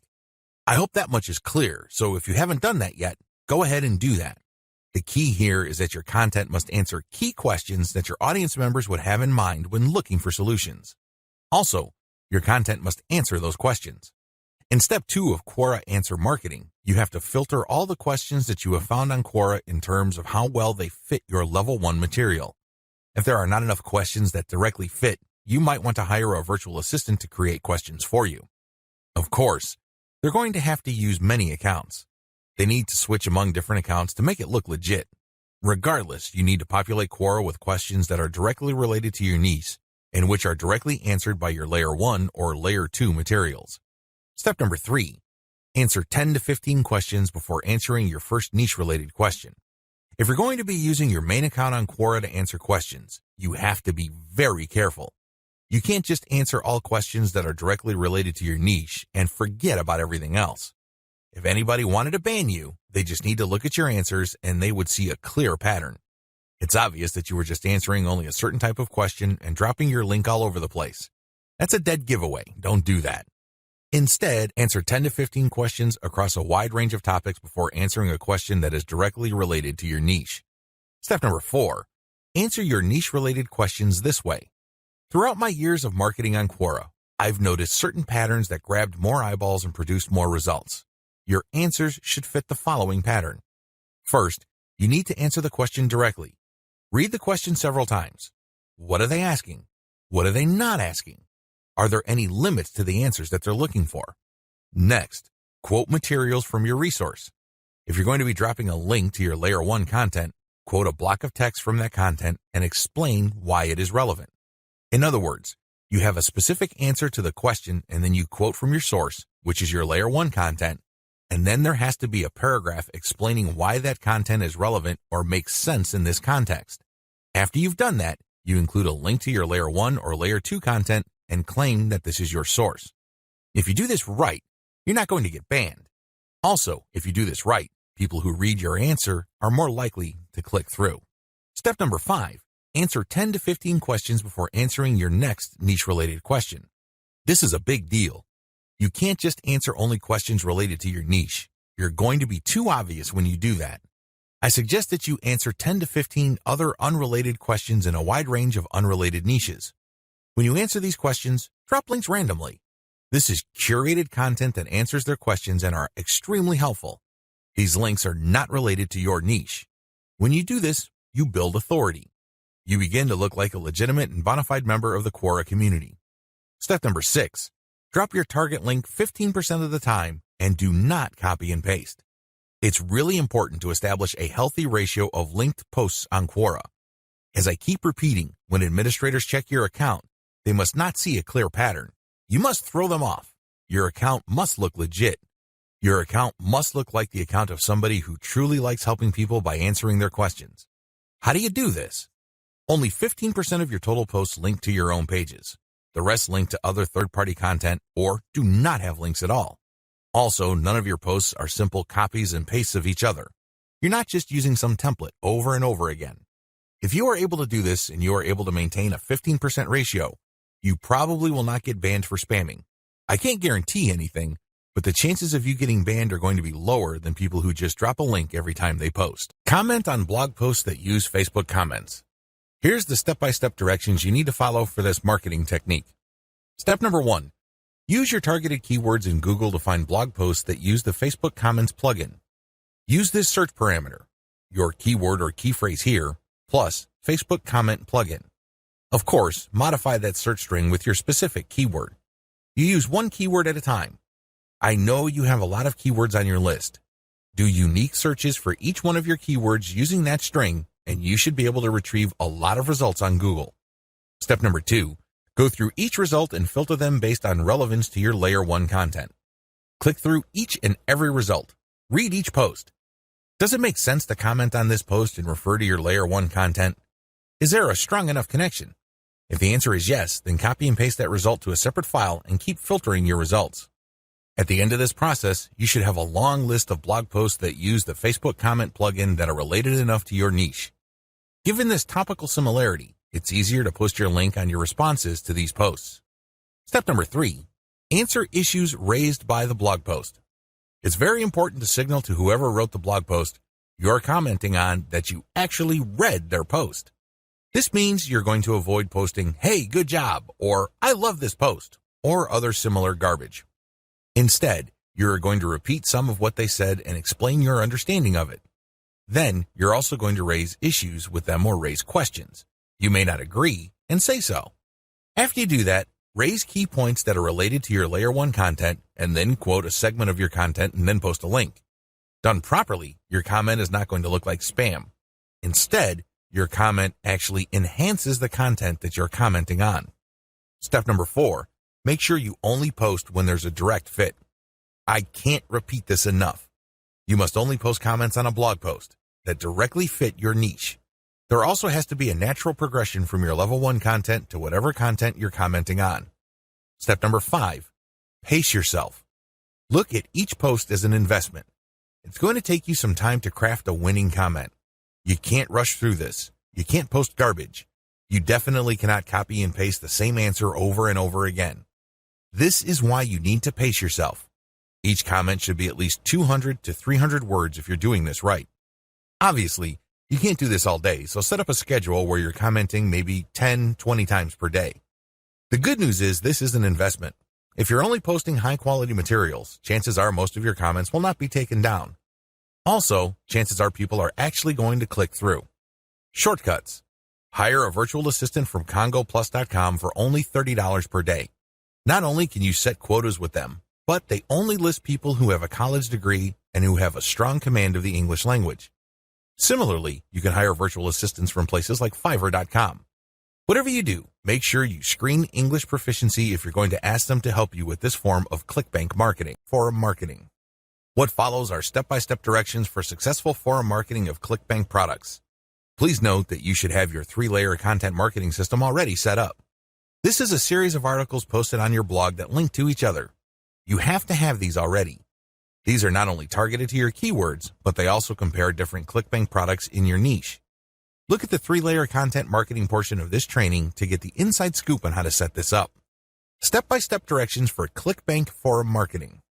Speaker 1: I hope that much is clear, so if you haven't done that yet, go ahead and do that. The key here is that your content must answer key questions that your audience members would have in mind when looking for solutions. Also, your content must answer those questions. In step 2 of Quora Answer Marketing, you have to filter all the questions that you have found on Quora in terms of how well they fit your level 1 material. If there are not enough questions that directly fit, you might want to hire a virtual assistant to create questions for you. Of course, they're going to have to use many accounts. They need to switch among different accounts to make it look legit. Regardless, you need to populate Quora with questions that are directly related to your niche and which are directly answered by your layer 1 or layer 2 materials. Step number 3. Answer 10 to 15 questions before answering your first niche-related question. If you're going to be using your main account on Quora to answer questions, you have to be very careful. You can't just answer all questions that are directly related to your niche and forget about everything else. If anybody wanted to ban you, they just need to look at your answers and they would see a clear pattern. It's obvious that you were just answering only a certain type of question and dropping your link all over the place. That's a dead giveaway. Don't do that. Instead, answer 10 to 15 questions across a wide range of topics before answering a question that is directly related to your niche. Step number 4. Answer your niche-related questions this way. Throughout my years of marketing on Quora, I've noticed certain patterns that grabbed more eyeballs and produced more results. Your answers should fit the following pattern. First, you need to answer the question directly. Read the question several times. What are they asking? What are they not asking? Are there any limits to the answers that they're looking for? Next, quote materials from your resource. If you're going to be dropping a link to your layer 1 content, quote a block of text from that content and explain why it is relevant. In other words, you have a specific answer to the question and then you quote from your source, which is your layer 1 content, and then there has to be a paragraph explaining why that content is relevant or makes sense in this context. After you've done that, you include a link to your layer 1 or layer 2 content and claim that this is your source. If you do this right, you're not going to get banned. Also, if you do this right, people who read your answer are more likely to click through. Step number 5. answer 10 to 15 questions before answering your next niche-related question. This is a big deal. You can't just answer only questions related to your niche. You're going to be too obvious when you do that. I suggest that you answer 10 to 15 other unrelated questions in a wide range of unrelated niches. When you answer these questions, drop links randomly. This is curated content that answers their questions and are extremely helpful. These links are not related to your niche. When you do this, you build authority. You begin to look like a legitimate and bona fide member of the Quora community. Step number 6, drop your target link 15% of the time and do not copy and paste. It's really important to establish a healthy ratio of linked posts on Quora. As I keep repeating, when administrators check your account, they must not see a clear pattern. You must throw them off. Your account must look legit. Your account must look like the account of somebody who truly likes helping people by answering their questions. How do you do this? Only 15% of your total posts link to your own pages. The rest link to other third-party content or do not have links at all. Also, none of your posts are simple copies and pastes of each other. You're not just using some template over and over again. If you are able to do this and you are able to maintain a 15% ratio, you probably will not get banned for spamming. I can't guarantee anything, but the chances of you getting banned are going to be lower than people who just drop a link every time they post. Comment on blog posts that use Facebook comments. Here's the step-by-step directions you need to follow for this marketing technique. Step number 1, use your targeted keywords in Google to find blog posts that use the Facebook Comments plugin. Use this search parameter, your keyword or key phrase here, plus Facebook Comment plugin. Of course, modify that search string with your specific keyword. You use one keyword at a time. I know you have a lot of keywords on your list. Do unique searches for each one of your keywords using that string, and you should be able to retrieve a lot of results on Google. Step number 2, go through each result and filter them based on relevance to your Layer 1 content. Click through each and every result. Read each post. Does it make sense to comment on this post and refer to your Layer 1 content? Is there a strong enough connection? If the answer is yes, then copy and paste that result to a separate file and keep filtering your results. At the end of this process, you should have a long list of blog posts that use the Facebook Comment plugin that are related enough to your niche. Given this topical similarity, it's easier to post your link on your responses to these posts. Step number 3, answer issues raised by the blog post. It's very important to signal to whoever wrote the blog post you're commenting on that you actually read their post. This means you're going to avoid posting, "Hey, good job," or "I love this post," or other similar garbage. Instead, you're going to repeat some of what they said and explain your understanding of it. Then, you're also going to raise issues with them or raise questions. You may not agree, and say so. After you do that, raise key points that are related to your Layer 1 content, and then quote a segment of your content and then post a link. Done properly, your comment is not going to look like spam. Instead, your comment actually enhances the content that you're commenting on. Step number 4, make sure you only post when there's a direct fit. I can't repeat this enough. You must only post comments on a blog post that directly fit your niche. There also has to be a natural progression from your level 1 content to whatever content you're commenting on. Step number 5, pace yourself. Look at each post as an investment. It's going to take you some time to craft a winning comment. You can't rush through this. You can't post garbage. You definitely cannot copy and paste the same answer over and over again. This is why you need to pace yourself. Each comment should be at least 200 to 300 words if you're doing this right. Obviously, you can't do this all day, so set up a schedule where you're commenting maybe 10, 20 times per day. The good news is this is an investment. If you're only posting high-quality materials, chances are most of your comments will not be taken down. Also, chances are people are actually going to click through. Shortcuts. Hire a virtual assistant from CongoPlus.com for only $30 per day. Not only can you set quotas with them, but they only list people who have a college degree and who have a strong command of the English language. Similarly, you can hire virtual assistants from places like Fiverr.com. Whatever you do, make sure you screen English proficiency if you're going to ask them to help you with this form of ClickBank marketing, forum marketing. What follows are step-by-step directions for successful forum marketing of ClickBank products. Please note that you should have your 3-layer content marketing system already set up. This is a series of articles posted on your blog that link to each other. You have to have these already. These are not only targeted to your keywords, but they also compare different ClickBank products in your niche. Look at the 3-layer content marketing portion of this training to get the inside scoop on how to set this up. Step-by-step directions for ClickBank forum marketing.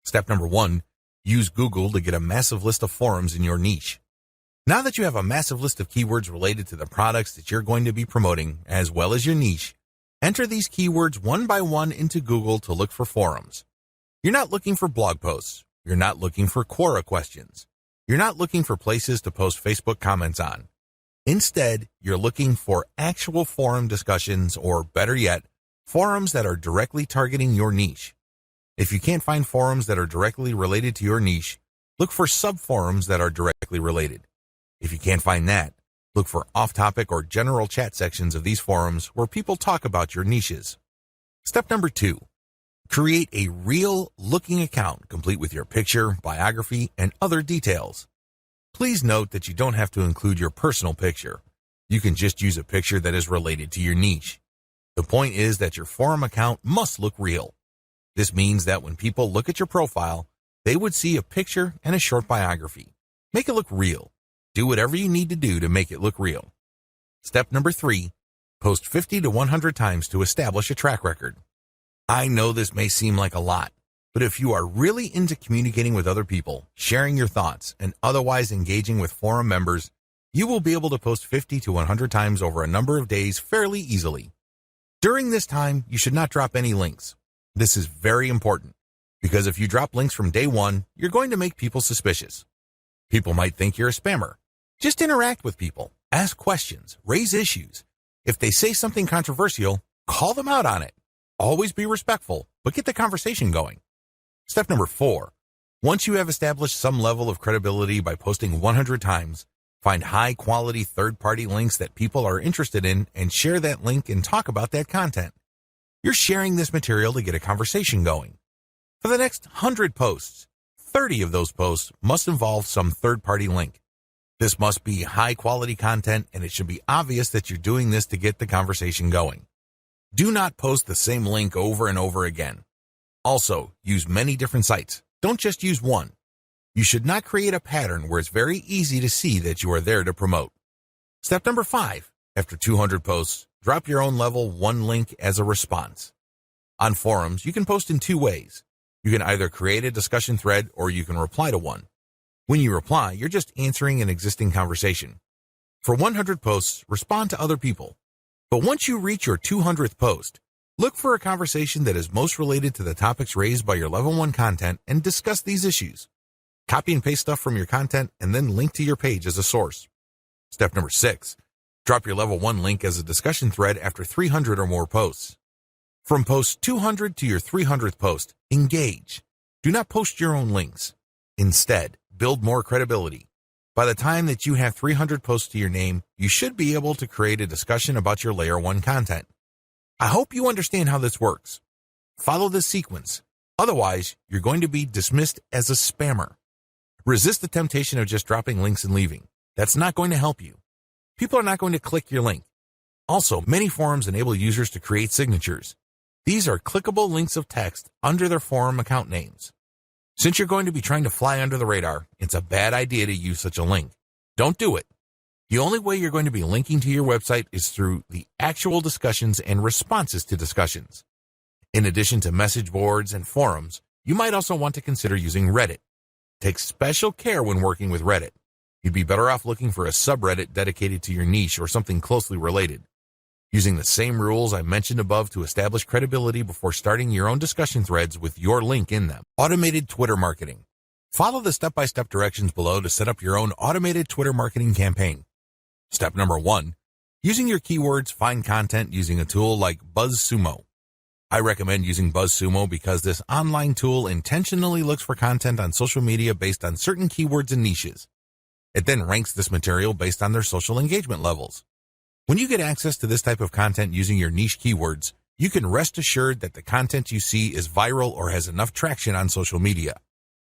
Speaker 1: Step number 1, use Google to get a massive list of forums in your niche. Now that you have a massive list of keywords related to the products that you're going to be promoting, as well as your niche, enter these keywords one by one into Google to look for forums. You're not looking for blog posts. You're not looking for Quora questions. You're not looking for places to post Facebook comments on. Instead, you're looking for actual forum discussions, or better yet, forums that are directly targeting your niche. If you can't find forums that are directly related to your niche, look for sub-forums that are directly related. If you can't find that, look for off-topic or general chat sections of these forums where people talk about your niches. Step number 2, create a real-looking account complete with your picture, biography, and other details. Please note that you don't have to include your personal picture. You can just use a picture that is related to your niche. The point is that your forum account must look real. This means that when people look at your profile, they would see a picture and a short biography. Make it look real. Do whatever you need to do to make it look real. Step number 3, post 50 to 100 times to establish a track record. I know this may seem like a lot, but if you are really into communicating with other people, sharing your thoughts, and otherwise engaging with forum members, you will be able to post 50 to 100 times over a number of days fairly easily. During this time, you should not drop any links. This is very important, because if you drop links from day 1, you're going to make people suspicious. People might think you're a spammer. Just interact with people, ask questions, raise issues. If they say something controversial, call them out on it. Always be respectful, but get the conversation going. Step number 4, once you have established some level of credibility by posting 100 times, find high-quality third-party links that people are interested in and share that link and talk about that content. You're sharing this material to get a conversation going. For the next 100 posts, 30 of those posts must involve some third-party link. This must be high-quality content, and it should be obvious that you're doing this to get the conversation going. Do not post the same link over and over again. Also, use many different sites. Don't just use one. You should not create a pattern where it's very easy to see that you are there to promote. Step number 5, after 200 posts, drop your own level 1 link as a response. On forums, you can post in 2 ways. You can either create a discussion thread or you can reply to one. When you reply, you're just answering an existing conversation. For 100 posts, respond to other people. But once you reach your 200th post, look for a conversation that is most related to the topics raised by your level 1 content and discuss these issues. Copy and paste stuff from your content and then link to your page as a source. Step number 6, drop your level 1 link as a discussion thread after 300 or more posts. From post 200 to your 300th post, engage. Do not post your own links. Instead, build more credibility. By the time that you have 300 posts to your name, you should be able to create a discussion about your layer 1 content. I hope you understand how this works. Follow this sequence. Otherwise, you're going to be dismissed as a spammer. Resist the temptation of just dropping links and leaving. That's not going to help you. People are not going to click your link. Also, many forums enable users to create signatures. These are clickable links of text under their forum account names. Since you're going to be trying to fly under the radar, it's a bad idea to use such a link. Don't do it. The only way you're going to be linking to your website is through the actual discussions and responses to discussions. In addition to message boards and forums, you might also want to consider using Reddit. Take special care when working with Reddit. You'd be better off looking for a subreddit dedicated to your niche or something closely related. Using the same rules I mentioned above to establish credibility before starting your own discussion threads with your link in them. Automated Twitter marketing. Follow the step-by-step directions below to set up your own automated Twitter marketing campaign. Step number 1, using your keywords, find content using a tool like BuzzSumo. I recommend using BuzzSumo because this online tool intentionally looks for content on social media based on certain keywords and niches. It then ranks this material based on their social engagement levels. When you get access to this type of content using your niche keywords, you can rest assured that the content you see is viral or has enough traction on social media.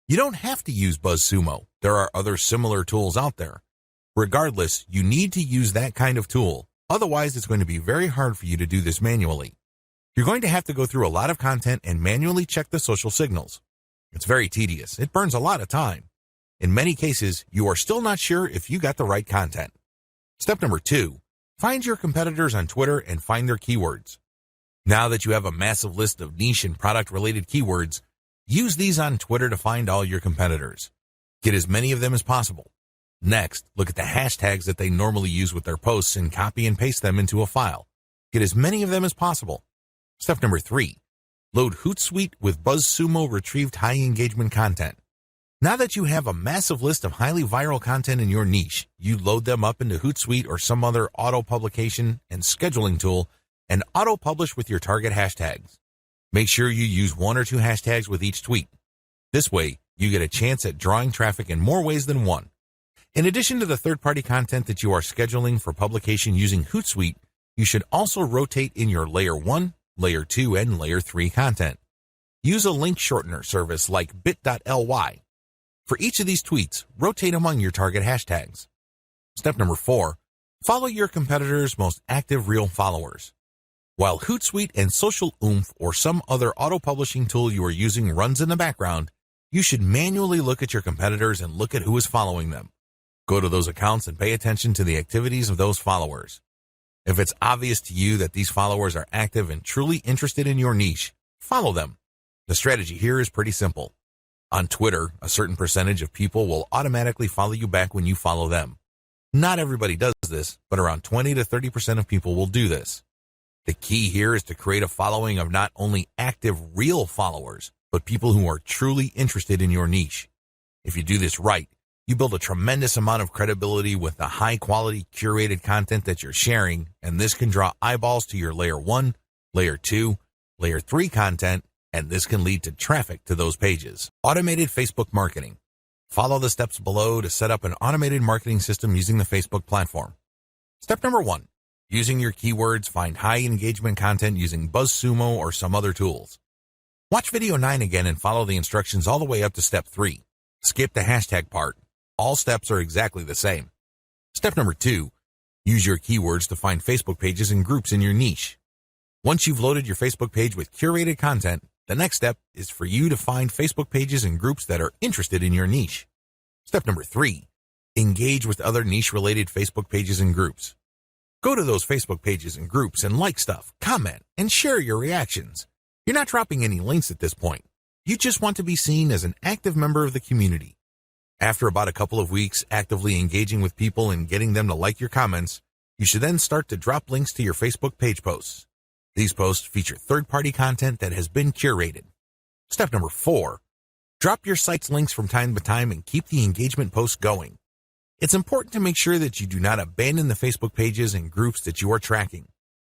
Speaker 1: You don't have to use BuzzSumo. There are other similar tools out there. Regardless, you need to use that kind of tool. Otherwise, it's going to be very hard for you to do this manually. You're going to have to go through a lot of content and manually check the social signals. It's very tedious. It burns a lot of time. In many cases, you are still not sure if you got the right content. Step number 2, find your competitors on Twitter and find their keywords. Now that you have a massive list of niche and product-related keywords, use these on Twitter to find all your competitors. Get as many of them as possible. Next, look at the hashtags that they normally use with their posts and copy and paste them into a file. Get as many of them as possible. Step number 3, load Hootsuite with BuzzSumo retrieved high engagement content. Now that you have a massive list of highly viral content in your niche, you load them up into Hootsuite or some other auto-publication and scheduling tool and auto-publish with your target hashtags. Make sure you use 1 or 2 hashtags with each tweet. This way, you get a chance at drawing traffic in more ways than one. In addition to the third-party content that you are scheduling for publication using Hootsuite, you should also rotate in your Layer 1, Layer 2, and Layer 3 content. Use a link shortener service like bit.ly. For each of these tweets, rotate among your target hashtags. Step number 4, follow your competitors' most active real followers. While Hootsuite and Social Oomph or some other auto-publishing tool you are using runs in the background, you should manually look at your competitors and look at who is following them. Go to those accounts and pay attention to the activities of those followers. If it's obvious to you that these followers are active and truly interested in your niche, follow them. The strategy here is pretty simple. On Twitter, a certain percentage of people will automatically follow you back when you follow them. Not everybody does this, but around 20 to 30% of people will do this. The key here is to create a following of not only active real followers, but people who are truly interested in your niche. If you do this right, you build a tremendous amount of credibility with the high-quality curated content that you're sharing, and this can draw eyeballs to your Layer 1, Layer 2, Layer 3 content, and this can lead to traffic to those pages. Automated Facebook marketing. Follow the steps below to set up an automated marketing system using the Facebook platform. Step number 1, using your keywords, find high engagement content using BuzzSumo or some other tools. Watch video 9 again and follow the instructions all the way up to step 3. Skip the hashtag part. All steps are exactly the same. Step number 2, use your keywords to find Facebook pages and groups in your niche. Once you've loaded your Facebook page with curated content, the next step is for you to find Facebook pages and groups that are interested in your niche. Step number 3, engage with other niche-related Facebook pages and groups. Go to those Facebook pages and groups and like stuff, comment, and share your reactions. You're not dropping any links at this point. You just want to be seen as an active member of the community. After about a couple of weeks actively engaging with people and getting them to like your comments, you should then start to drop links to your Facebook page posts. These posts feature third-party content that has been curated. Step number 4, drop your site's links from time to time and keep the engagement posts going. It's important to make sure that you do not abandon the Facebook pages and groups that you are tracking.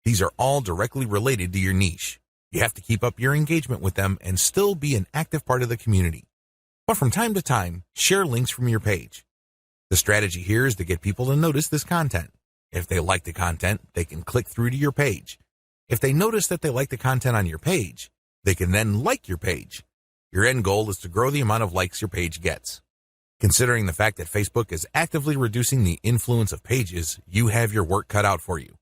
Speaker 1: These are all directly related to your niche. You have to keep up your engagement with them and still be an active part of the community. But from time to time, share links from your page. The strategy here is to get people to notice this content. If they like the content, they can click through to your page. If they notice that they like the content on your page, they can then like your page. Your end goal is to grow the amount of likes your page gets. Considering the fact that Facebook is actively reducing the influence of pages, you have your work cut out for you.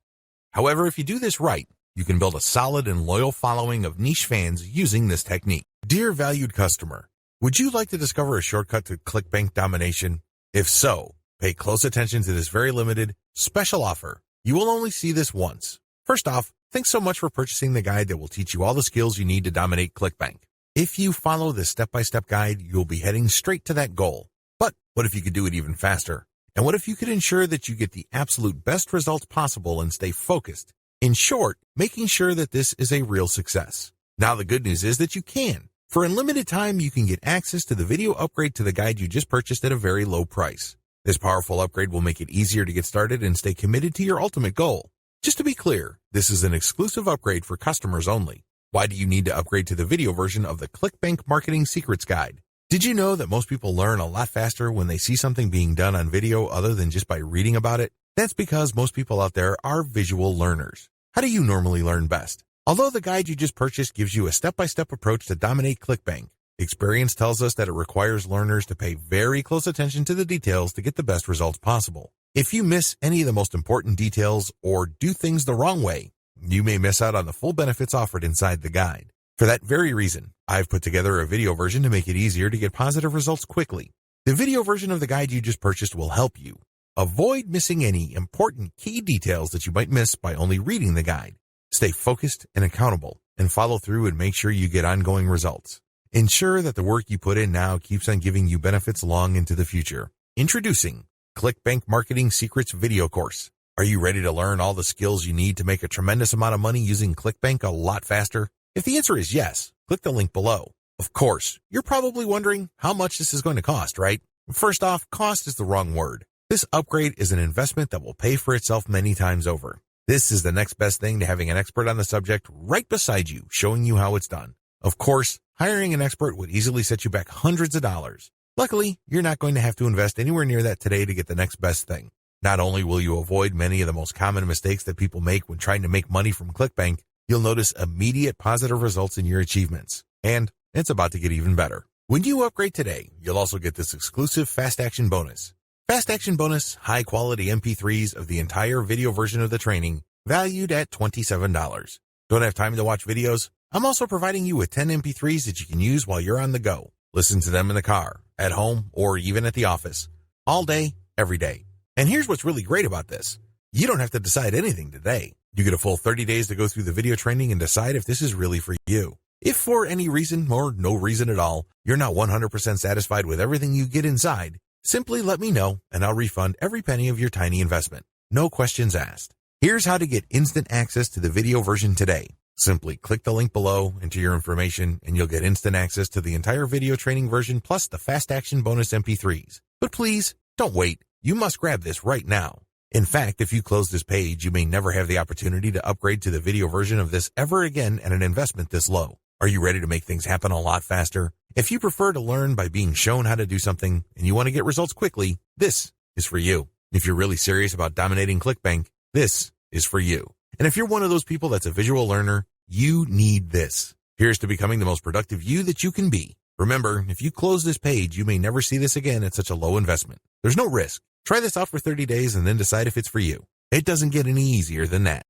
Speaker 1: However, if you do this right, you can build a solid and loyal following of niche fans using this technique. Dear valued customer, would you like to discover a shortcut to ClickBank domination? If so, pay close attention to this very limited, special offer. You will only see this once. First off, thanks so much for purchasing the guide that will teach you all the skills you need to dominate ClickBank. If you follow this step-by-step guide, you'll be heading straight to that goal. But what if you could do it even faster? And what if you could ensure that you get the absolute best results possible and stay focused? In short, making sure that this is a real success. Now the good news is that you can. For a limited time, you can get access to the video upgrade to the guide you just purchased at a very low price. This powerful upgrade will make it easier to get started and stay committed to your ultimate goal. Just to be clear, this is an exclusive upgrade for customers only. Why do you need to upgrade to the video version of the ClickBank Marketing Secrets Guide? Did you know that most people learn a lot faster when they see something being done on video other than just by reading about it? That's because most people out there are visual learners. How do you normally learn best? Although the guide you just purchased gives you a step-by-step approach to dominate ClickBank, experience tells us that it requires learners to pay very close attention to the details to get the best results possible. If you miss any of the most important details or do things the wrong way, you may miss out on the full benefits offered inside the guide. For that very reason, I've put together a video version to make it easier to get positive results quickly. The video version of the guide you just purchased will help you. Avoid missing any important key details that you might miss by only reading the guide. Stay focused and accountable, and follow through and make sure you get ongoing results. Ensure that the work you put in now keeps on giving you benefits long into the future. Introducing ClickBank Marketing Secrets video course. Are you ready to learn all the skills you need to make a tremendous amount of money using ClickBank a lot faster? If the answer is yes, click the link below. Of course, you're probably wondering how much this is going to cost, right? First off, cost is the wrong word. This upgrade is an investment that will pay for itself many times over. This is the next best thing to having an expert on the subject right beside you, showing you how it's done. Of course, hiring an expert would easily set you back hundreds of dollars. Luckily, you're not going to have to invest anywhere near that today to get the next best thing. Not only will you avoid many of the most common mistakes that people make when trying to make money from ClickBank, you'll notice immediate positive results in your achievements. And it's about to get even better. When you upgrade today, you'll also get this exclusive Fast Action bonus. Fast Action bonus, high-quality MP3s of the entire video version of the training, valued at $27. Don't have time to watch videos? I'm also providing you with 10 MP3s that you can use while you're on the go. Listen to them in the car, at home, or even at the office. All day, every day. And here's what's really great about this. You don't have to decide anything today. You get a full 30 days to go through the video training and decide if this is really for you. If for any reason, or no reason at all, you're not 100% satisfied with everything you get inside, simply let me know and I'll refund every penny of your tiny investment. No questions asked. Here's how to get instant access to the video version today. Simply click the link below, enter your information, and you'll get instant access to the entire video training version plus the Fast Action bonus MP3s. But please, don't wait. You must grab this right now. In fact, if you close this page, you may never have the opportunity to upgrade to the video version of this ever again at an investment this low. Are you ready to make things happen a lot faster? If you prefer to learn by being shown how to do something and you want to get results quickly, this is for you. If you're really serious about dominating ClickBank, this is for you. And if you're one of those people that's a visual learner, you need this. Here's to becoming the most productive you that you can be. Remember, if you close this page, you may never see this again at such a low investment. There's no risk. Try this out for 30 days and then decide if it's for you. It doesn't get any easier than that.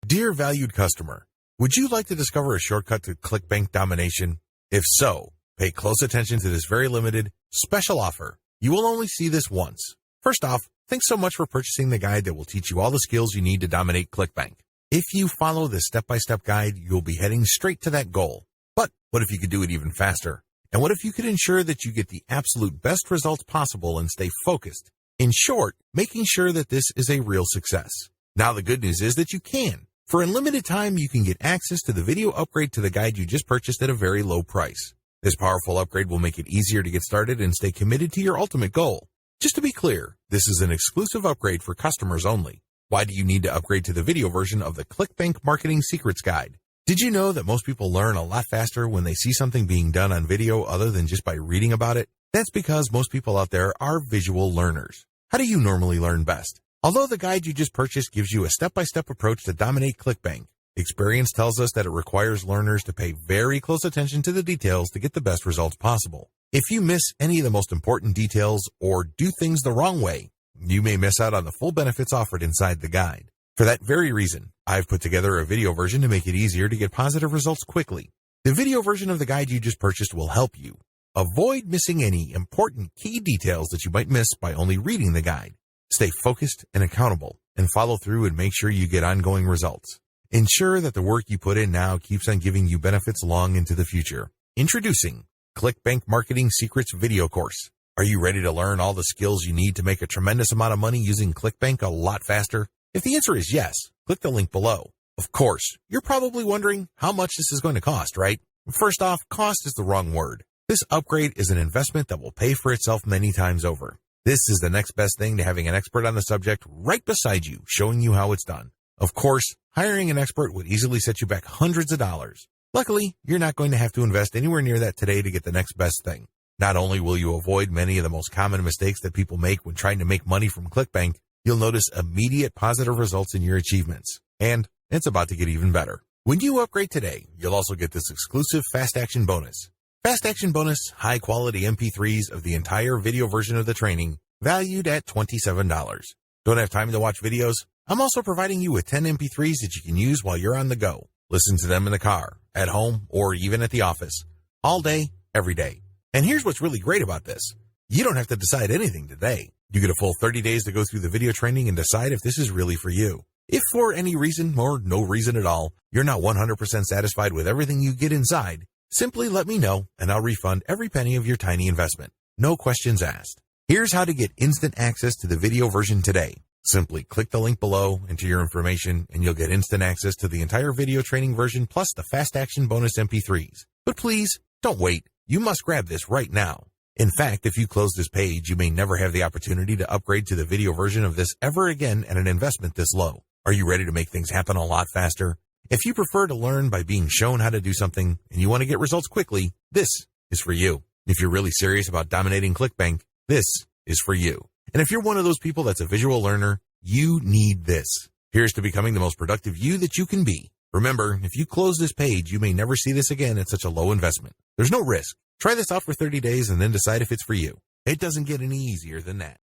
Speaker 1: Dear valued customer, would you like to discover a shortcut to ClickBank domination? If so, pay close attention to this very limited, special offer. You will only see this once. First off, thanks so much for purchasing the guide that will teach you all the skills you need to dominate ClickBank. If you follow this step-by-step guide, you'll be heading straight to that goal. But what if you could do it even faster? And what if you could ensure that you get the absolute best results possible and stay focused? In short, making sure that this is a real success. Now the good news is that you can. For a limited time, you can get access to the video upgrade to the guide you just purchased at a very low price. This powerful upgrade will make it easier to get started and stay committed to your ultimate goal. Just to be clear, this is an exclusive upgrade for customers only. Why do you need to upgrade to the video version of the ClickBank Marketing Secrets Guide? Did you know that most people learn a lot faster when they see something being done on video other than just by reading about it? That's because most people out there are visual learners. How do you normally learn best? Although the guide you just purchased gives you a step-by-step approach to dominate ClickBank, experience tells us that it requires learners to pay very close attention to the details to get the best results possible. If you miss any of the most important details or do things the wrong way, you may miss out on the full benefits offered inside the guide. For that very reason, I've put together a video version to make it easier to get positive results quickly. The video version of the guide you just purchased will help you. Avoid missing any important key details that you might miss by only reading the guide. Stay focused and accountable, and follow through and make sure you get ongoing results. Ensure that the work you put in now keeps on giving you benefits long into the future. Introducing ClickBank Marketing Secrets video course. Are you ready to learn all the skills you need to make a tremendous amount of money using ClickBank a lot faster? If the answer is yes, click the link below. Of course, you're probably wondering how much this is going to cost, right? First off, cost is the wrong word. This upgrade is an investment that will pay for itself many times over. This is the next best thing to having an expert on the subject right beside you, showing you how it's done. Of course, hiring an expert would easily set you back hundreds of dollars. Luckily, you're not going to have to invest anywhere near that today to get the next best thing. Not only will you avoid many of the most common mistakes that people make when trying to make money from ClickBank, you'll notice immediate positive results in your achievements. And it's about to get even better. When you upgrade today, you'll also get this exclusive Fast Action bonus. Fast Action bonus, high-quality MP3s of the entire video version of the training, valued at $27. Don't have time to watch videos? I'm also providing you with 10 MP3s that you can use while you're on the go. Listen to them in the car, at home, or even at the office. All day, every day. And here's what's really great about this. You don't have to decide anything today. You get a full 30 days to go through the video training and decide if this is really for you. If for any reason, or no reason at all, you're not 100% satisfied with everything you get inside, simply let me know and I'll refund every penny of your tiny investment. No questions asked. Here's how to get instant access to the video version today. Simply click the link below, enter your information, and you'll get instant access to the entire video training version plus the fast action bonus MP3s. But please, don't wait. You must grab this right now. In fact, if you close this page, you may never have the opportunity to upgrade to the video version of this ever again at an investment this low. Are you ready to make things happen a lot faster? If you prefer to learn by being shown how to do something and you want to get results quickly, this is for you. If you're really serious about dominating ClickBank, this is for you. And if you're one of those people that's a visual learner, you need this. Here's to becoming the most productive you that you can be. Remember, if you close this page, you may never see this again at such a low investment. There's no risk. Try this out for 30 days and then decide if it's for you. It doesn't get any easier than that.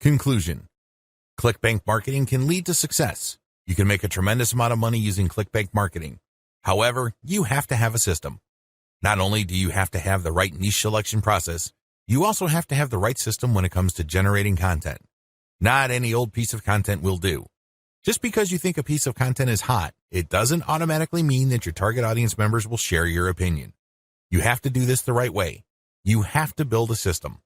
Speaker 1: Conclusion. ClickBank marketing can lead to success. You can make a tremendous amount of money using ClickBank marketing. However, you have to have a system. Not only do you have to have the right niche selection process, you also have to have the right system when it comes to generating content. Not any old piece of content will do. Just because you think a piece of content is hot, it doesn't automatically mean that your target audience members will share your opinion. You have to do this the right way. You have to build a system.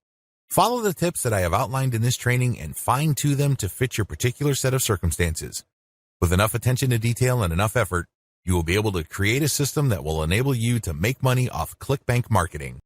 Speaker 1: Follow the tips that I have outlined in this training and fine-tune them to fit your particular set of circumstances. With enough attention to detail and enough effort, you will be able to create a system that will enable you to make money off ClickBank marketing.